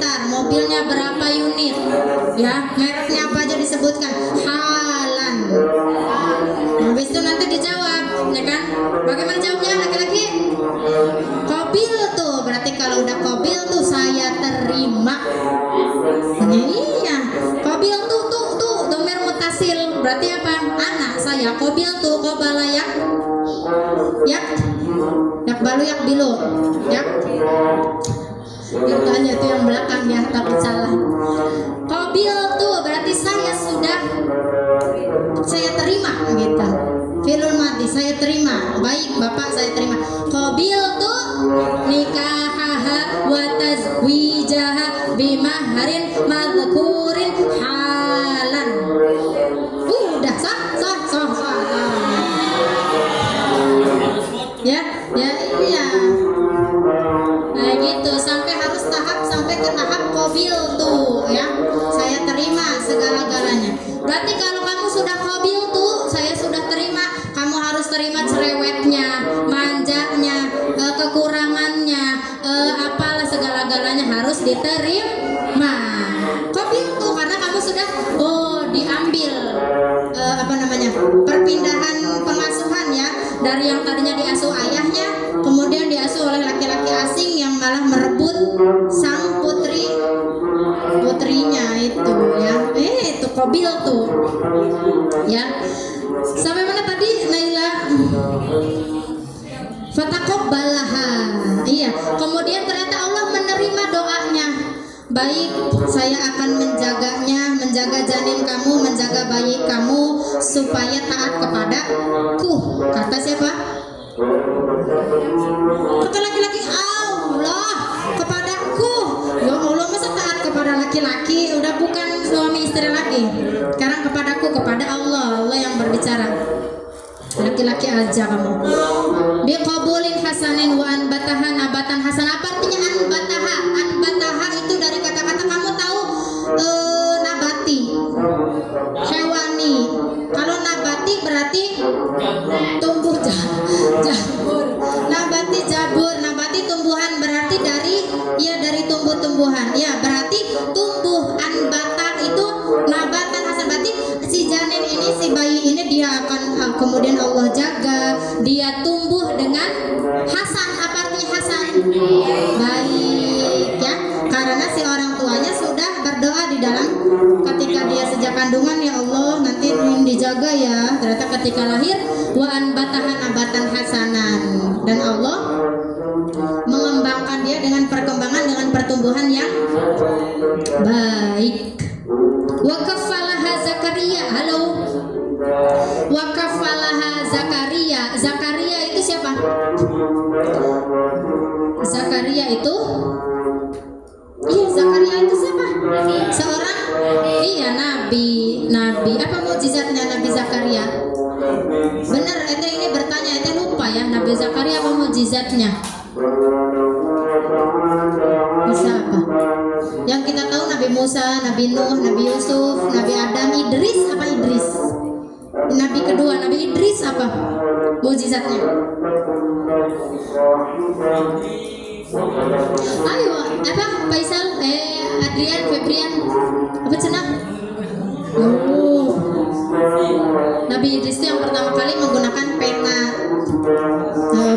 besar, mobilnya berapa unit, ya, mereknya apa aja disebutkan, halan. Habis itu nanti dijawab, ya kan? Bagaimana jawabnya laki-laki? Qabil tuh, berarti kalau udah qabil tuh saya terima. Iya, qabil tuh domir mutasil, berarti apa? Anak saya qabil tuh qabala yak balu yak bilu yak. Tanya itu yang belakang ya, takut salah. Qabil tuh berarti saya terima gitu. Filul mati, saya terima. Baik Bapak, saya terima. Qabil tuh nikahaha wa tazwijaha bimaharin madhkurin halan. Udah sah. Ya iya. Nah gitu, sampai ke tahap qabil tuh ya. Saya terima segala-galanya. Berarti kalau kamu sudah qabil tuh, saya sudah terima, kamu harus terima cerewetnya, manjanya, kekurangannya, apalah segala-galanya harus diterima. Qabil tuh karena kamu sudah diambil perpindahan pengasuhan ya, dari yang tadinya diasuh ayahnya kemudian diasuh oleh laki-laki asing yang malah merebut sang putrinya itu ya. Itu qabil tuh ya. Sampai mana tadi Naila? Fataqabbalaha. Iya, kemudian ternyata Allah menerima doanya. Baik, saya akan menjaganya, menjaga janin kamu, menjaga bayi kamu supaya taat kepadaku. Kata siapa? Kata laki-laki, Allah kepadaku. Ya Allah, masa taat kepada laki-laki? Udah bukan suami istri lagi. Sekarang kepadaku, kepada Allah yang berbicara. Laki-laki aja kamu. Biqabulin hasanin wa anbataha nabatan hasan. Apa artinya anbataha? Anbataha itu dari kata-kata kamu tahu nabati, hewani. Kalau nabati berarti tumbuh jabur. Nabati jabur, nabati tumbuhan berarti dari tumbuh-tumbuhan. Ya, berarti tumbuh anbata itu nabatan hasan, berarti si janin ini, si bayi ini dia akan kemudian Allah jaga, dia tumbuh dengan hasan. Apa artinya hasan? Baik ya, karena si orang tuanya sudah berdoa di dalam ketika dia sejak kandungan, ya Allah nanti dijaga ya. Ternyata ketika lahir wa anbatahan nabatan hasanan, dan Allah mengembangkan dia dengan pertumbuhan yang baik. Wa kafalaha Zakaria. Halo. Wa kafalaha Zakaria. Zakaria itu siapa? Zakaria itu? Iya, Zakaria itu siapa? Seorang nabi. Apa mukjizatnya Nabi Zakaria? Benar, ini bertanya, lupa ya, Nabi Zakaria apa mukjizatnya? Bisa apa? Yang kita tahu Nabi Musa, Nabi Nuh, Nabi Yusuf, Nabi Adam, Idris. Apa Idris? Nabi kedua, Nabi Idris apa mukjizatnya? Ayo, apa Faisal, Adrian, Febrian, apa cenah? Nabi Idris itu yang pertama kali menggunakan pena,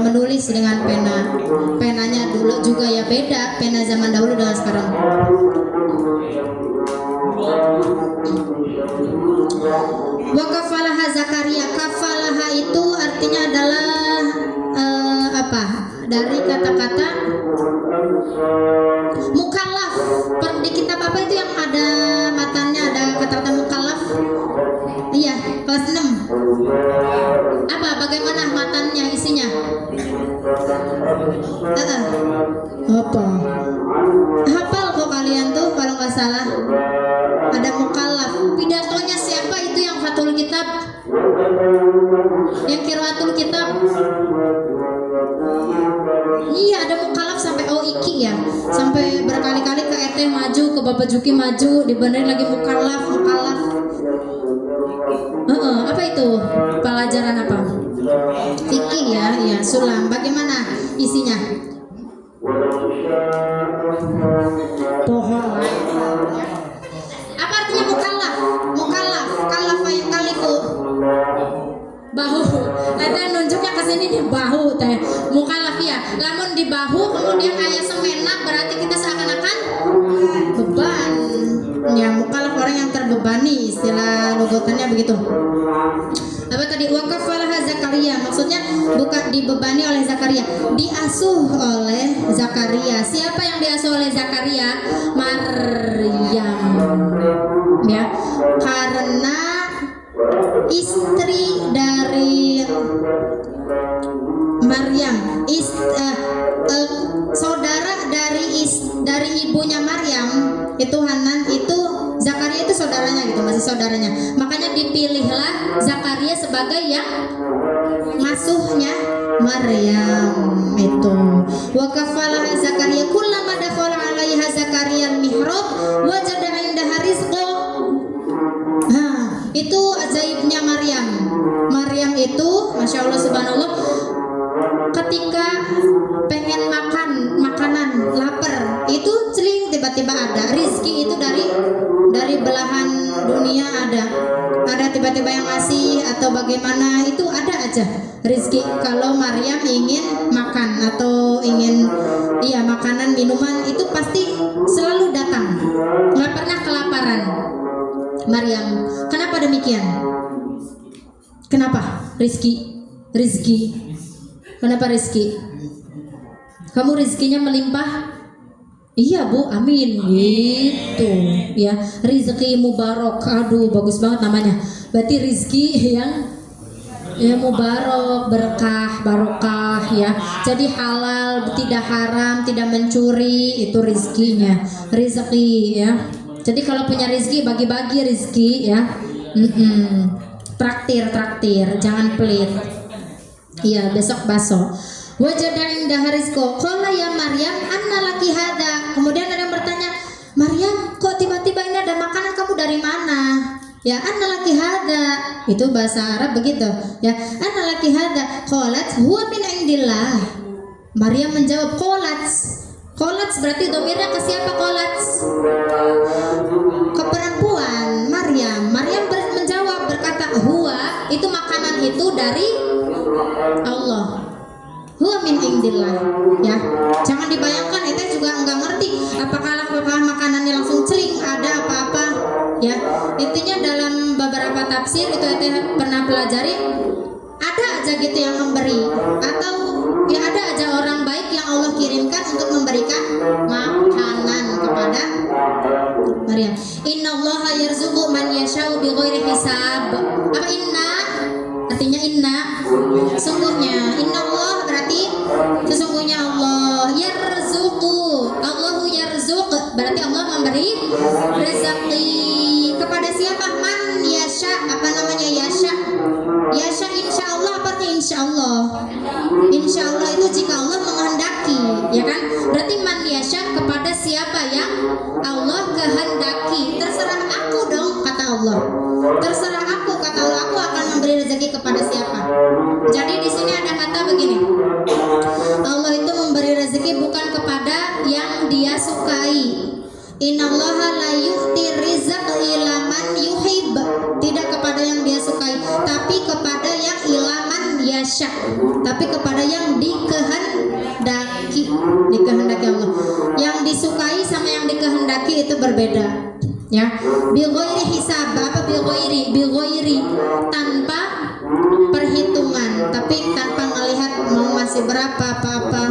menulis dengan pena. Penanya dulu juga ya beda, pena zaman dahulu dengan sekarang. Wa kafalaha Zakaria. Kafalaha itu artinya adalah dari kata-kata mukallaf. Di kitab apa itu yang ada matanya ada kata-kata mukallaf? Iya, kelas 6. Bagaimana matanya isinya? Apa? Hafal kok kalian tuh kalau nggak salah. Ada mukallaf. Pidatonya siapa itu yang fatul kitab? Yang qiraatul kitab? Iya, ada mukallaf sampai iki ya. Sampai berkali-kali ke ET maju, ke Bapak Juki maju, dibenerin lagi mukallaf. Apa itu? Pelajaran apa? Fikih ya, sulam. Bagaimana isinya? Toha sini di bahu teh mukalaf ya. Lamun di bahu kemudian aya semenak berarti kita seakan-akan beban. Ya mukalaf orang yang terbebani, istilah logotannya begitu. Apa tadi waqafalaha Zakaria, maksudnya bukan dibebani oleh Zakaria, diasuh oleh Zakaria. Siapa yang diasuh oleh Zakaria? Maryam. Ya, karena istri dari Maryam, saudara dari ibunya Maryam itu Hanan, itu Zakaria itu saudaranya gitu, masih saudaranya. Makanya dipilihlah Zakaria sebagai yang ngasuhnya Maryam itu. Wa kafalaha Zakaria kullama dakhala 'alaiha Zakaria al-mihrab wajada 'indaha rizqa. Itu ajaibnya Maryam. Maryam itu Masya Allah subhanallah, ketika pengen makan makanan, lapar, itu celing tiba-tiba ada rizki itu dari belahan dunia, ada tiba-tiba yang ngasih atau bagaimana, itu ada aja rizki. Kalau Maryam ingin makan atau ingin makanan minuman itu pasti selalu datang, nggak pernah kelaparan Maryam. Kenapa demikian? Kenapa? Rizki. Kenapa rizki? Kamu rizkinya melimpah? Iya Bu, amin gitu ya. Rizki mubarak, aduh bagus banget namanya. Berarti rizki yang mubarak, berkah, barokah ya. Jadi halal, tidak haram, tidak mencuri, itu rizkinya. Rizki ya. Jadi kalau punya rizki bagi-bagi rizki ya. Traktir, jangan pelit. Iya, besok baso. Wajada indaha rizqa. Qala ya Maryam, anna laki hada. Kemudian ada yang bertanya, Maryam, kok tiba-tiba ini ada makanan, kamu dari mana? Ya, anna laki hada. Itu bahasa Arab begitu. Ya, anna laki hada. Qalat huwa min indillah. Maryam menjawab qalat. Qalat berarti domirnya ke siapa qalat? Ke perempuan Maryam. Maryam menjawab berkata, huwa itu makanan itu dari Allah. Huwa min indillah ya. Jangan dibayangkan, itu juga enggak ngerti apakah makanannya langsung celing, ada apa-apa ya. Intinya dalam beberapa tafsir itu pernah pelajari, ada aja gitu yang memberi, atau ya ada aja orang baik yang Allah kirimkan untuk memberikan makanan kepada Maryam. Innallaha yarzuqu man yasha'u bighairi hisab. Apa inna? Artinya inna, sungguhnya. Innallah berarti sesungguhnya Allah. Yarzuqu, Allahu yarzuq berarti Allah memberi rezeki kepada siapa? Man yasha, apa namanya yasha? Yasha insya Allah, apa artinya insya Allah? Insya Allah itu jika Allah menghendaki, ya kan? Berarti man yasha kepada siapa yang Allah kehendaki. Terserah aku dong, kata Allah. Terserah aku, kata Allah, aku akan memberi rezeki kepada siapa. Jadi di sini ada kata begini, Allah itu memberi rezeki bukan kepada yang Dia sukai. Innallaha la yu'ti rizqa ila man yuhib. Tidak kepada yang Dia sukai, tapi kepada yang ilaman yasha, tapi kepada yang dikehendaki. Dikehendaki Allah. Yang disukai sama yang dikehendaki itu berbeda. Ya, bighairi hisab. Apa bighairi? Bighairi tanpa perhitungan, tapi tanpa melihat mau masih berapa apa-apa.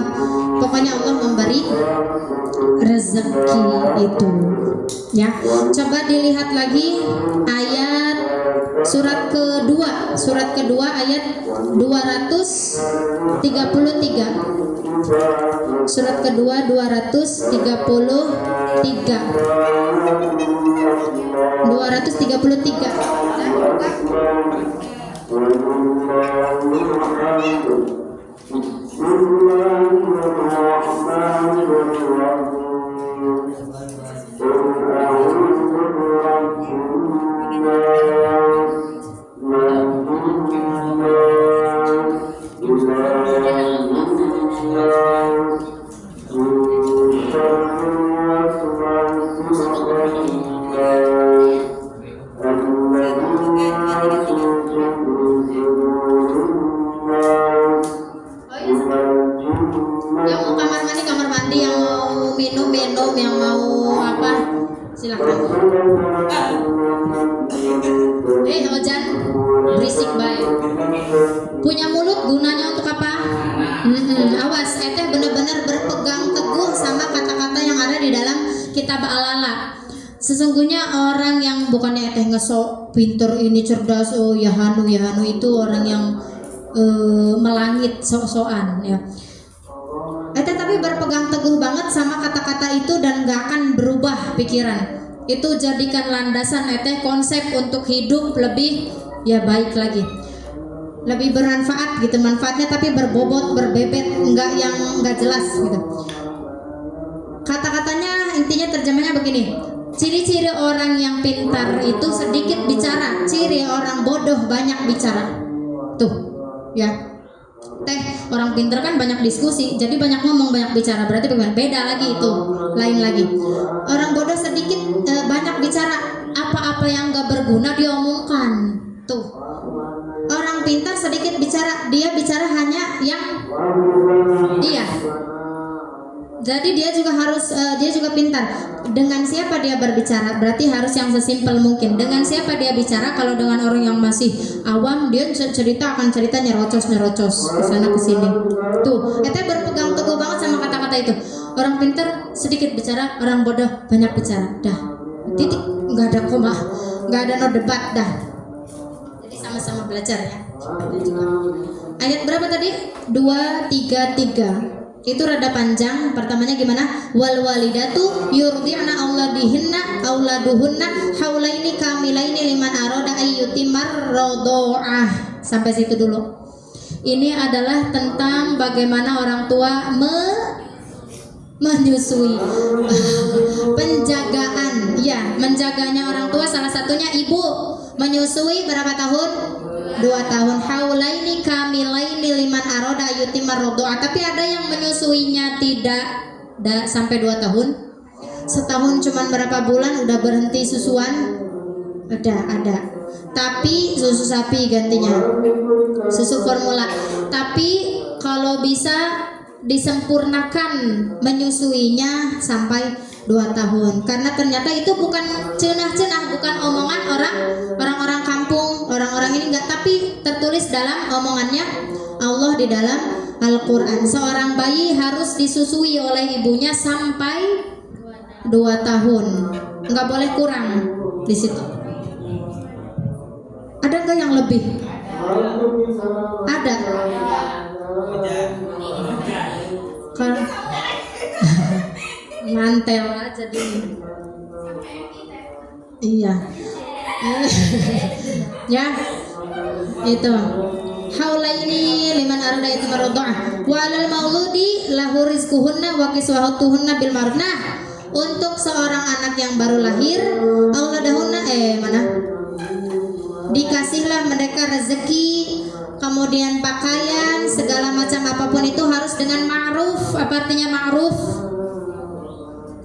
Pokoknya Allah memberi rezeki itu. Ya, coba dilihat lagi ayat surat kedua ayat 233. Surat kedua 233. Silakan. Ojan, berisik baik. Punya mulut gunanya untuk apa? Awas, eteh benar-benar berpegang teguh sama kata-kata yang ada di dalam kitab Al-Ala. Sesungguhnya orang yang bukannya eteh ngesok pinter ini cerdas, oh ya hanu itu orang yang melangit sok-sokan ya. Eteh tapi berpegang teguh banget sama kata-kata itu dan gak akan berubah pikiran. Itu jadikan landasan eteh konsep untuk hidup lebih ya baik lagi, lebih bermanfaat gitu, manfaatnya tapi berbobot, berbebet, enggak yang enggak jelas gitu. Kata-katanya intinya terjemahnya begini. Ciri-ciri orang yang pintar itu sedikit bicara, ciri orang bodoh banyak bicara. Tuh, ya. Orang pintar kan banyak diskusi, jadi banyak ngomong, banyak bicara. Berarti beda lagi itu, lain lagi. Orang bodoh sedikit banyak bicara, apa-apa yang enggak berguna diomongkan. Tuh. Orang pintar sedikit bicara, dia bicara hanya yang iya. Jadi dia juga harus dia juga pintar. Dengan siapa dia berbicara? Berarti harus yang sesimpel mungkin. Dengan siapa dia bicara? Kalau dengan orang yang masih awam, dia cerita akan cerita nyerocos kesana kesini. Tuh, kita berpegang teguh banget sama kata-kata itu. Orang pintar sedikit bicara, orang bodoh banyak bicara. Dah, titik, nggak ada koma, nggak ada no debat dah. Jadi sama-sama belajar ya. Ayat berapa tadi? 233. Itu rada panjang. Pertamanya gimana? Wal walidatu yurdi'na auladuhunna haulaini kamilaini liman arada ayyutimar radha'ah. Sampai situ dulu. Ini adalah tentang bagaimana orang tua menyusui. Penjagaan, ya, menjaganya orang tua salah satunya ibu. Menyusui berapa tahun? 2 tahun. Haulaini kamilaini liman arada ayyutimar radha'ah. Tapi ada yang menyusuinya tidak sampai 2 tahun. Setahun cuman berapa bulan udah berhenti susuan. Ada. Tapi susu sapi gantinya. Susu formula. Tapi kalau bisa disempurnakan menyusuinya sampai 2 tahun. Karena ternyata itu bukan cenah-cenah, bukan omongan orang-orang kampung, orang-orang ini enggak, tapi tertulis dalam omongannya Allah di dalam Al-Qur'an. Seorang bayi harus disusui oleh ibunya sampai 2 tahun. Enggak boleh kurang di situ. Ada enggak yang lebih? Ada. Kalau mantel aja dulu. Iya. Ya. Itu. Haulaini liman arada itu maradha'ah. Walal mauludi lahu rizquhunna wa kiswatuhunna bil ma'ruf. Nah, untuk seorang anak yang baru lahir, auladahunna mana? Dikasihlah mereka rezeki, kemudian pakaian, segala macam apapun itu harus dengan ma'ruf. Apa artinya ma'ruf?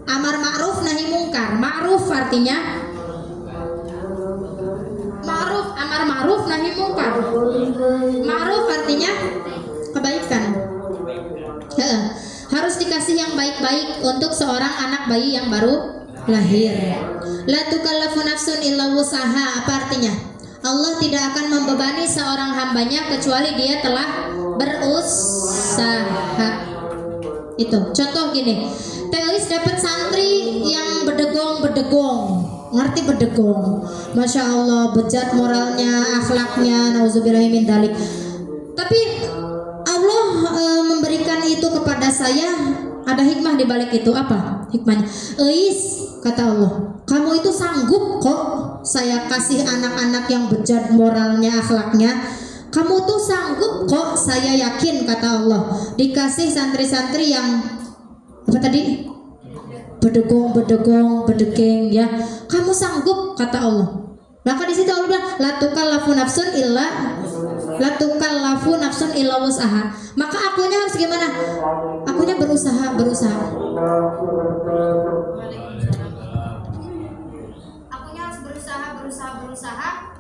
Amar ma'ruf nahi mungkar. Ma'ruf artinya ma'ruf, amar ma'ruf nahi mungkar. Ma'ruf artinya kebaikan. Harus dikasih yang baik-baik untuk seorang anak bayi yang baru lahir. La tukallafu nafsun illa wusaha. Apa artinya? Allah tidak akan membebani seorang hambanya kecuali dia telah berusaha. Itu contoh gini, Teois dapat santri yang bedegong, ngerti bedegong, masya Allah, bejat moralnya, akhlaknya, nauzubillahi min dzalik. Tapi Allah memberikan itu kepada saya, ada hikmah di balik itu. Apa hikmahnya? Eis, kata Allah, kamu itu sanggup kok saya kasih anak-anak yang bejat moralnya, akhlaknya. Kamu tuh sanggup kok, saya yakin, kata Allah, dikasih santri-santri yang apa tadi? Bedegong, bedegeng ya. Kamu sanggup, kata Allah. Maka di situ Allah bilang, la tukallafu nafsun illa wus'aha. Maka akunya harus gimana? Akunya berusaha. Akunya harus berusaha.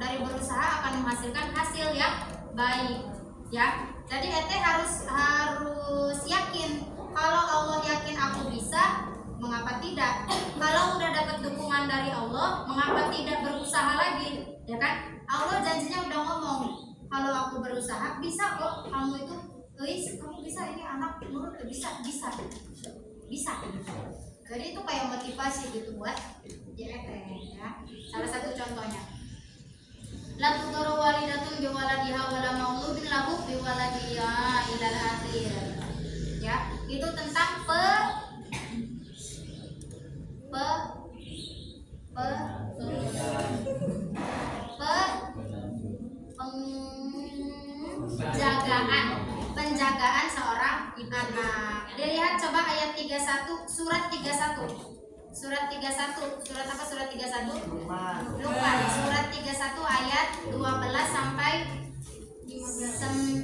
Dari berusaha akan menghasilkan hasil yang baik, ya. Jadi ente harus yakin. Kalau Allah yakin aku bisa, mengapa tidak? Kalau udah dapat dukungan Allah mengapa tidak berusaha lagi, ya kan? Allah janjinya udah ngomong, kalau aku berusaha bisa kok kamu itu, kamu bisa ini anak nurut, bisa. Jadi itu kayak motivasi gitu buat JET ya. Salah satu contohnya. La tuduru walidatun biwaladiha wala mauludin lahu biwaladiha ilal akhir. Ya, itu tentang penjagaan seorang anak. Dilihat coba ayat 31 surat 31. Surat 31. Surat apa surat 31? Luqman. Surat 31 ayat 12 sampai 19.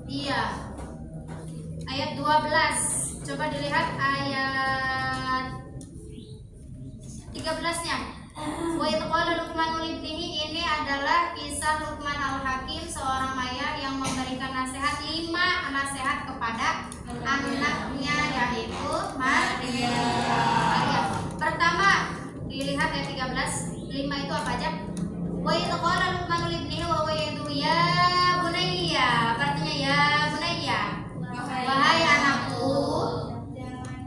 Iya. Ayat 12. Coba dilihat ayat 13-nya. Wa idh qala Luqman libnihi, ini adalah kisah Luqman Al-Hakim, seorang ayah yang memberikan nasihat 5 nasihat kepada anaknya, yaitu Maryam. Pertama, dilihat ayat 13. 5 itu apa aja? Wa idh qala Luqman libnihi wa huwa yad'u ya bunayya. Artinya ya bunayya, wahai anakku,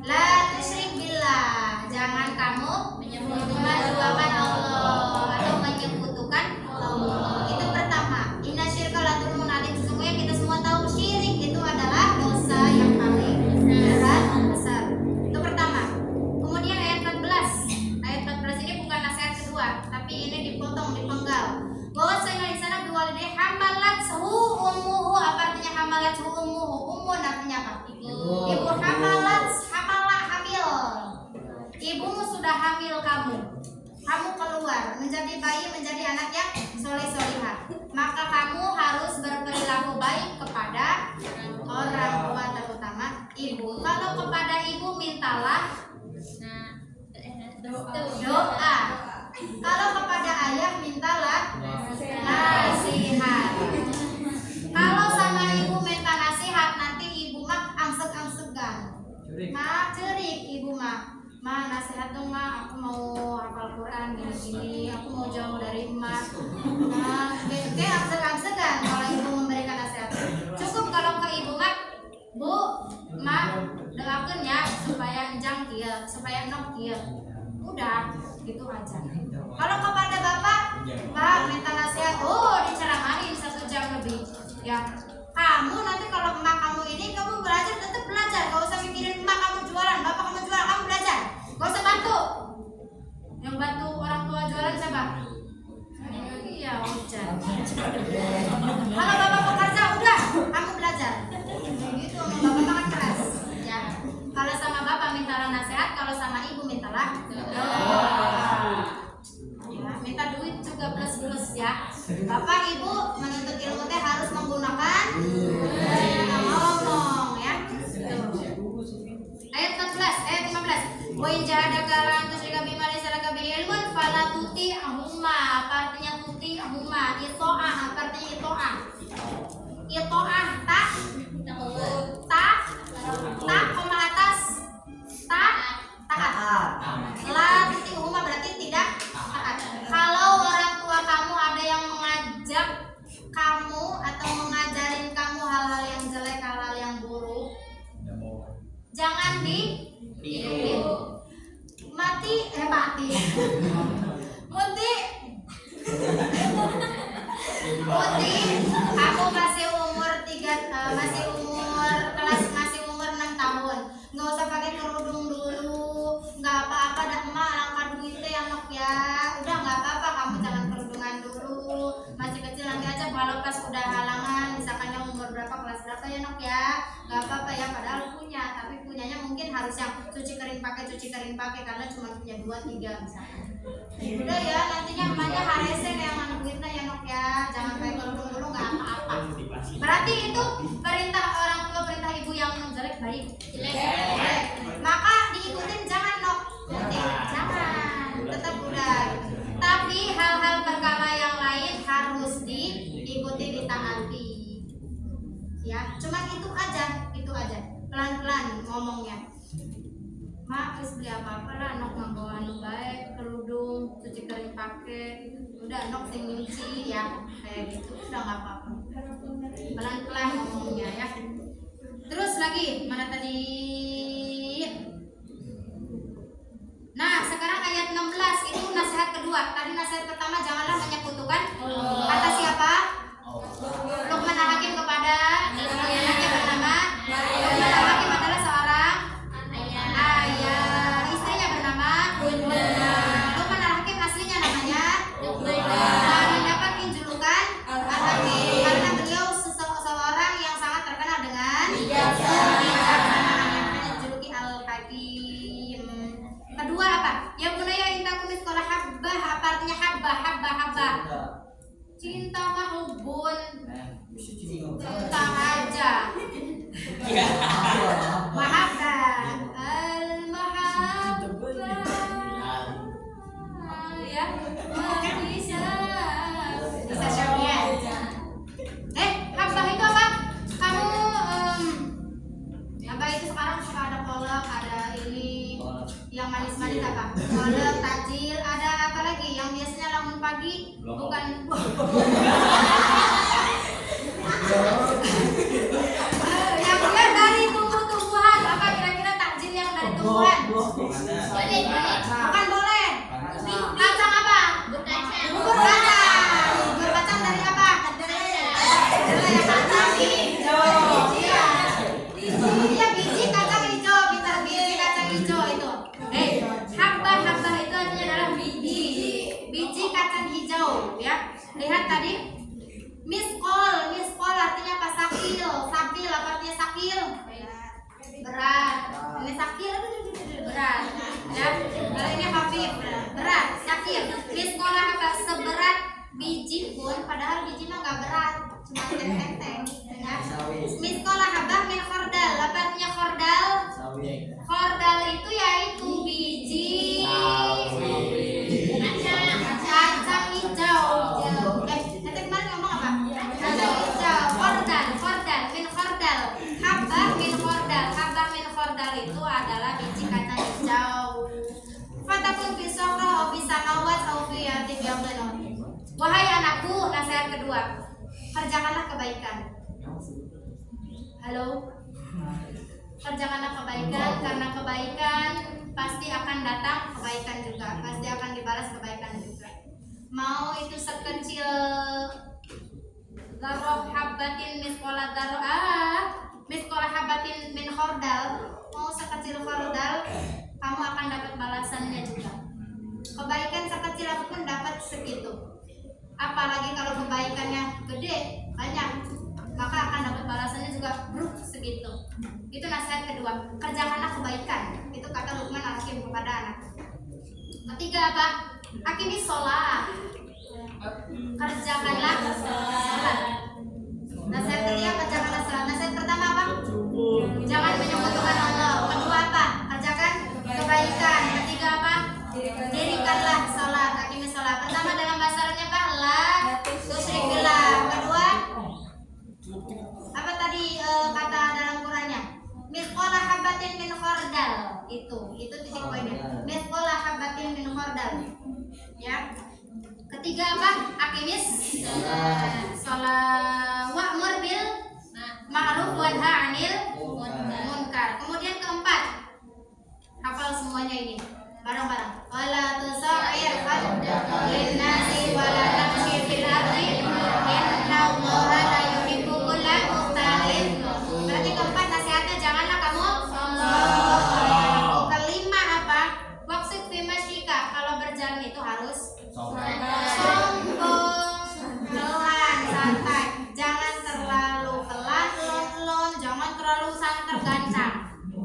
la tusyrik billah, jangan kamu menduakan Allah atau menyekutukan Allah. Itu pertama. Inna syirka la dzulmun adzim. Sesungguhnya kita semua tahu syirik itu adalah dosa yang paling besar. Itu pertama. Kemudian ayat 14. Ayat 14 ini bukan nasihat kedua, tapi ini dipotong, dipenggal. Bahwa saya di sana biwalidayhi hamalathu ummuhu. Apa artinya hamalathu ummuhu? Ummun artinya apa? Ibu hamil. Ibumu sudah hamil kamu keluar menjadi bayi, menjadi anak yang soleh-solihah, maka kamu harus berperilaku baik kepada orang tua, terutama ibu. Kalau kepada ibu mintalah doa. Kalau kepada ayah mintalah nasihat. Kalau sama ibu minta nasihat, nanti ibu mah angseg-angsegan. Mak cerik ibu mah. Ma nasihat dong ma, aku mau hafal Quran gini-gini, aku mau jauh dari emak. Nah, kayak angseg-angsegan kalau ibu memberikan nasihat. Cukup kalau ke ibu mak, bu, mak doakeun ya supaya enjang kieu, supaya enok kieu. Udah, gitu aja. Kalau kepada bapak, pak minta nasihat, diceramahin 1 jam lebih. Ya, kamu nanti kalau emak kamu ini, kamu belajar, tetap belajar. Gak usah mikirin emak kamu jualan, bapak kamu jualan, kamu belajar. Gak usah bantu. Yang bantu orang tua jualan siapa? Iya, hujan. Kalau bapak bekerja, udah, kamu belajar. Gitu, bapak makan keras. Ya. Kalau sama bapak mintalah nasihat, kalau sama ibu mintalah doa. Ya, minta duit juga plus ya. Bapak ibu menuntut ilmu teh harus menggunakan ngomong ya. Ayat 14, ayat 15. Wa in jahadaka ala an tusyrika bima laysa laka bihi ilmun fala tuti'huma. Apa artinya tuti'huma? Ito'ah, apa artinya ito'ah? Ito'ah tak koma atas taat. La tuti'huma berarti tidak taat. Kalau orang tua kamu ada yang mengajak kamu atau mengajarin kamu hal-hal yang jelek, hal-hal yang buruk, jangan Muti, aku masih umur masih umur 6 tahun. Nggak usah pakai kerudung dulu, nggak apa-apa dah emak, angkat duitnya ya nok ya. Udah nggak apa-apa, kamu jangan kerudungan dulu, masih kecil, nanti aja kalau pas udah halangan, misalkan yang umur berapa, kelas berapa ya nok ya, nggak apa-apa ya. Padahal punya, tapi punyanya mungkin harus yang cuci kering pakai karena cuma punya 2-3 misalkan. Udah ya, nantinya emaknya haresen yang mana duitnya ya nok ya, jangan pakai kerudung dulu, nggak apa-apa. Berarti itu perintah orang tua, perintah ibu yang jelek baik, jelek. Maka diikutin jangan nok, jangan, tetap udah. Tapi hal ya. Cuman itu aja, pelan-pelan ngomongnya. Mak, terus beli apa-apa lah, nok membawa anu baik, kerudung, cuci kering pakai, udah nok sing nyuci ya, kayak gitu, udah nggak apa-apa. Pelan-pelan ngomongnya ya. Terus lagi, mana tadi? Nah, sekarang ayat 16 itu nasihat kedua. Tadi nasihat pertama, janganlah menyekutukan. Kata siapa? Luqman Al-Hakim kepada anaknya bernama Luqman Al-Hakim adalah seorang ayah, istrinya bernama Luqman Al-Hakim, aslinya namanya mendapat julukan Al-Hakim karena beliau seseorang yang sangat terkenal dengan dijuluki Al-Hakim. Kedua apa? Ya bunaya intakum sekolah habbah. Apa artinya habbah? Habbah. Cinta mah hubun. Cinta aja. Mahabbah. Al-mahabbah. Ya. Bisa syariah. Habbah itu apa? Kamu apa itu sekarang suka ada kolak, ada ini yang manis-manis apa? Kolak, takjil, ada apa lagi yang biasanya lamun pagi bukan yang dia dari tumbuh-tumbuhan. Apa kira-kira takjil yang dari tumbuhan? Bukan boleh. Kacang apa? Bubur kacang. Bubur kacang dari apa? Dari kacang hijau. Iya, biji kacang hijau. Biji kacang hijau itu. Habbah itu artinya adalah biji kacang hijau ya. Lihat tadi miskol artinya apa? Sakil apa artinya sakil? Berat. Ini sakil berat ya. Kalau ini hafif berat, sakil. Miskolah apa? Seberat biji pun, padahal biji mah nggak berat, cuma enteng ya. Miskolah habah min khordal. Apa artinya khordal? Khordal itu yaitu biji kacang hijau. Nanti kemarin ngomong apa? Kacang hijau. Khordal min khordal. Habbah min khordal itu adalah biji kacang hijau. Fatakun fi sawra bisa mawat au fi yatim yawmin. Wahai anakku, nasihat kedua, kerjakanlah kebaikan. Halo? Kerjakanlah kebaikan, karena kebaikan pasti akan datang kebaikan juga, pasti akan dibalas kebaikan juga. Mau itu sekecil darah habbatin miskola miskola habbatin min khordal, mau sekecil khordal, kamu akan dapat balasannya juga. Kebaikan sekecil apapun dapat segitu. Apalagi kalau kebaikannya gede, banyak, maka akan dapat balasannya juga segitu. Itu nasihat kedua, kerjakanlah kebaikan. Itu kata Luqman Al-Hakim kepada anak. Ketiga apa? Akimis sholat. Kerjakanlah sholat. Nasihat ketiga, kerjakanlah sholat. Nasihat pertama apa? Jangan menyekutukan Allah. Kedua apa? Kerjakan kebaikan. Ketiga apa? Dirikanlah sholat. Akimis sholat. Pertama dalam bahasa Arabnya apa? La tusyrik billah. Kedua apa tadi kata dalam Qurannya? Misqala habatin min khordal. Itu titik poinnya. Misqala habatin min khordal. Ya. Ketiga apa? Akimis sholat. Wa'mur bil ma'ruf wanha 'anil munkar. Kemudian keempat, hafal semuanya ini bareng-bareng. Wala tusair haddaka linnasi wala tamshi fil ardi innallaha la yuhibbu kulla mukhtalin. Berarti keempat nasihatnya, janganlah kamu sombong. Kelima apa? Waqsid fi masyika, kalau berjalan itu harus sombong, pelan, santai. Jangan terlalu pelan, lon, jangan terlalu sangat tergancang.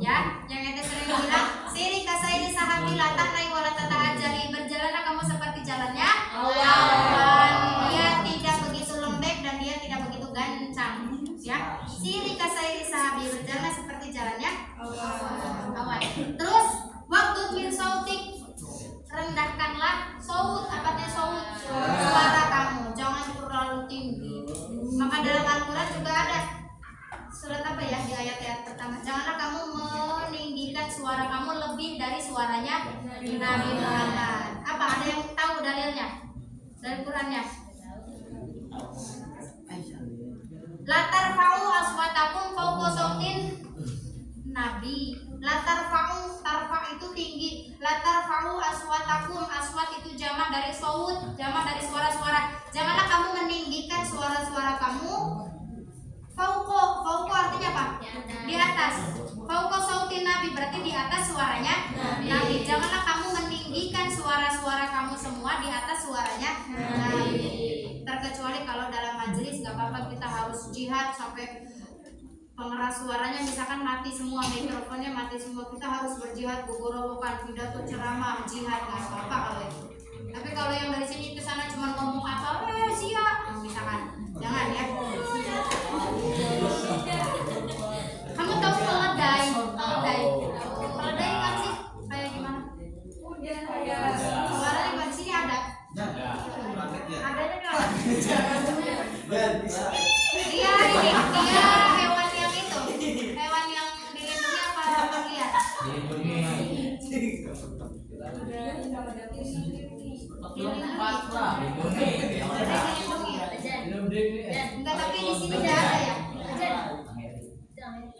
Ya, yang ente sering bilang, siri kasairi sahabila tanai wala tata'ajali, berjalanlah kamu seperti jalannya awan. Dia tidak begitu lembek dan dia tidak begitu gancang. Ya, siri kasairi sahabi, berjalanlah seperti jalannya awan. Terus waktu min sautik, rendahkanlah saut. Apa artinya saut? suaranya Nabi Muhammad. Apa ada yang tahu dalilnya dari Qurannya? Latar fa'u aswatakum fauqa sautin Nabi. Latar fa'u, tarfa itu tinggi. Latar fa'u aswatakum, aswat itu jamak dari saut, jamak dari suara-suara. Janganlah kamu meninggikan suara-suara kamu. Fauqa artinya apa? Di atas. Fauqa sautin Nabi berarti di atas suaranya Nabi. Janganlah kamu meninggikan suara-suara kamu semua di atas suaranya Nabi. Terkecuali kalau dalam majelis nggak apa-apa, kita harus jihad sampai pengeras suaranya misalkan mati semua, mikrofonnya mati semua, kita harus berjihad, gugurowukan, pidato, ceramah, jihad, nggak apa-apa kalau itu. Tapi kalau yang dari sini ke sana cuma ngomong apa, siap, misalkan, jangan ya. Kamu tahu keledai? Keledai kan sih kayak gimana? Suaranya di sini ada. Adanya nggak? Dia hewan yang itu, hewan yang dilindungi apa lihat? Enggak, tapi di sini nggak ada ya.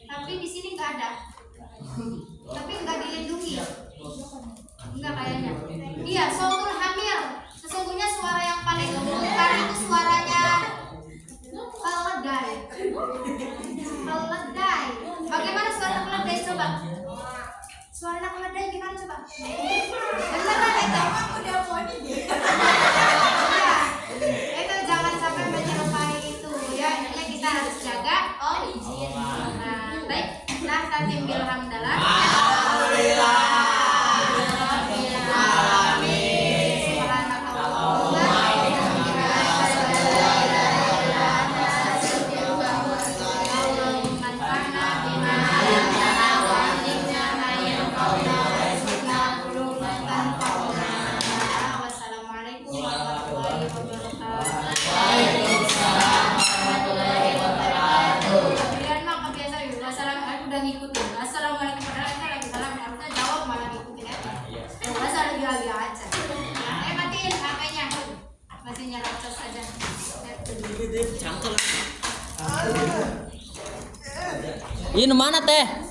Tapi di sini nggak ada. Tapi nggak dilindungi. Enggak kayaknya. Iya, sautul hamil. Sesungguhnya suara yang paling kedengaran itu suaranya keledai. Keledai. Bagaimana suara keledai coba? Suara keledai gimana coba? Beneran itu? Ya, itu jangan sampai menyerupai itu ya. Intinya kita harus jaga. Oh izin. Nah, baik. Nah, tatim bilhamdalah. Alhamdulillah. Ini mana teh?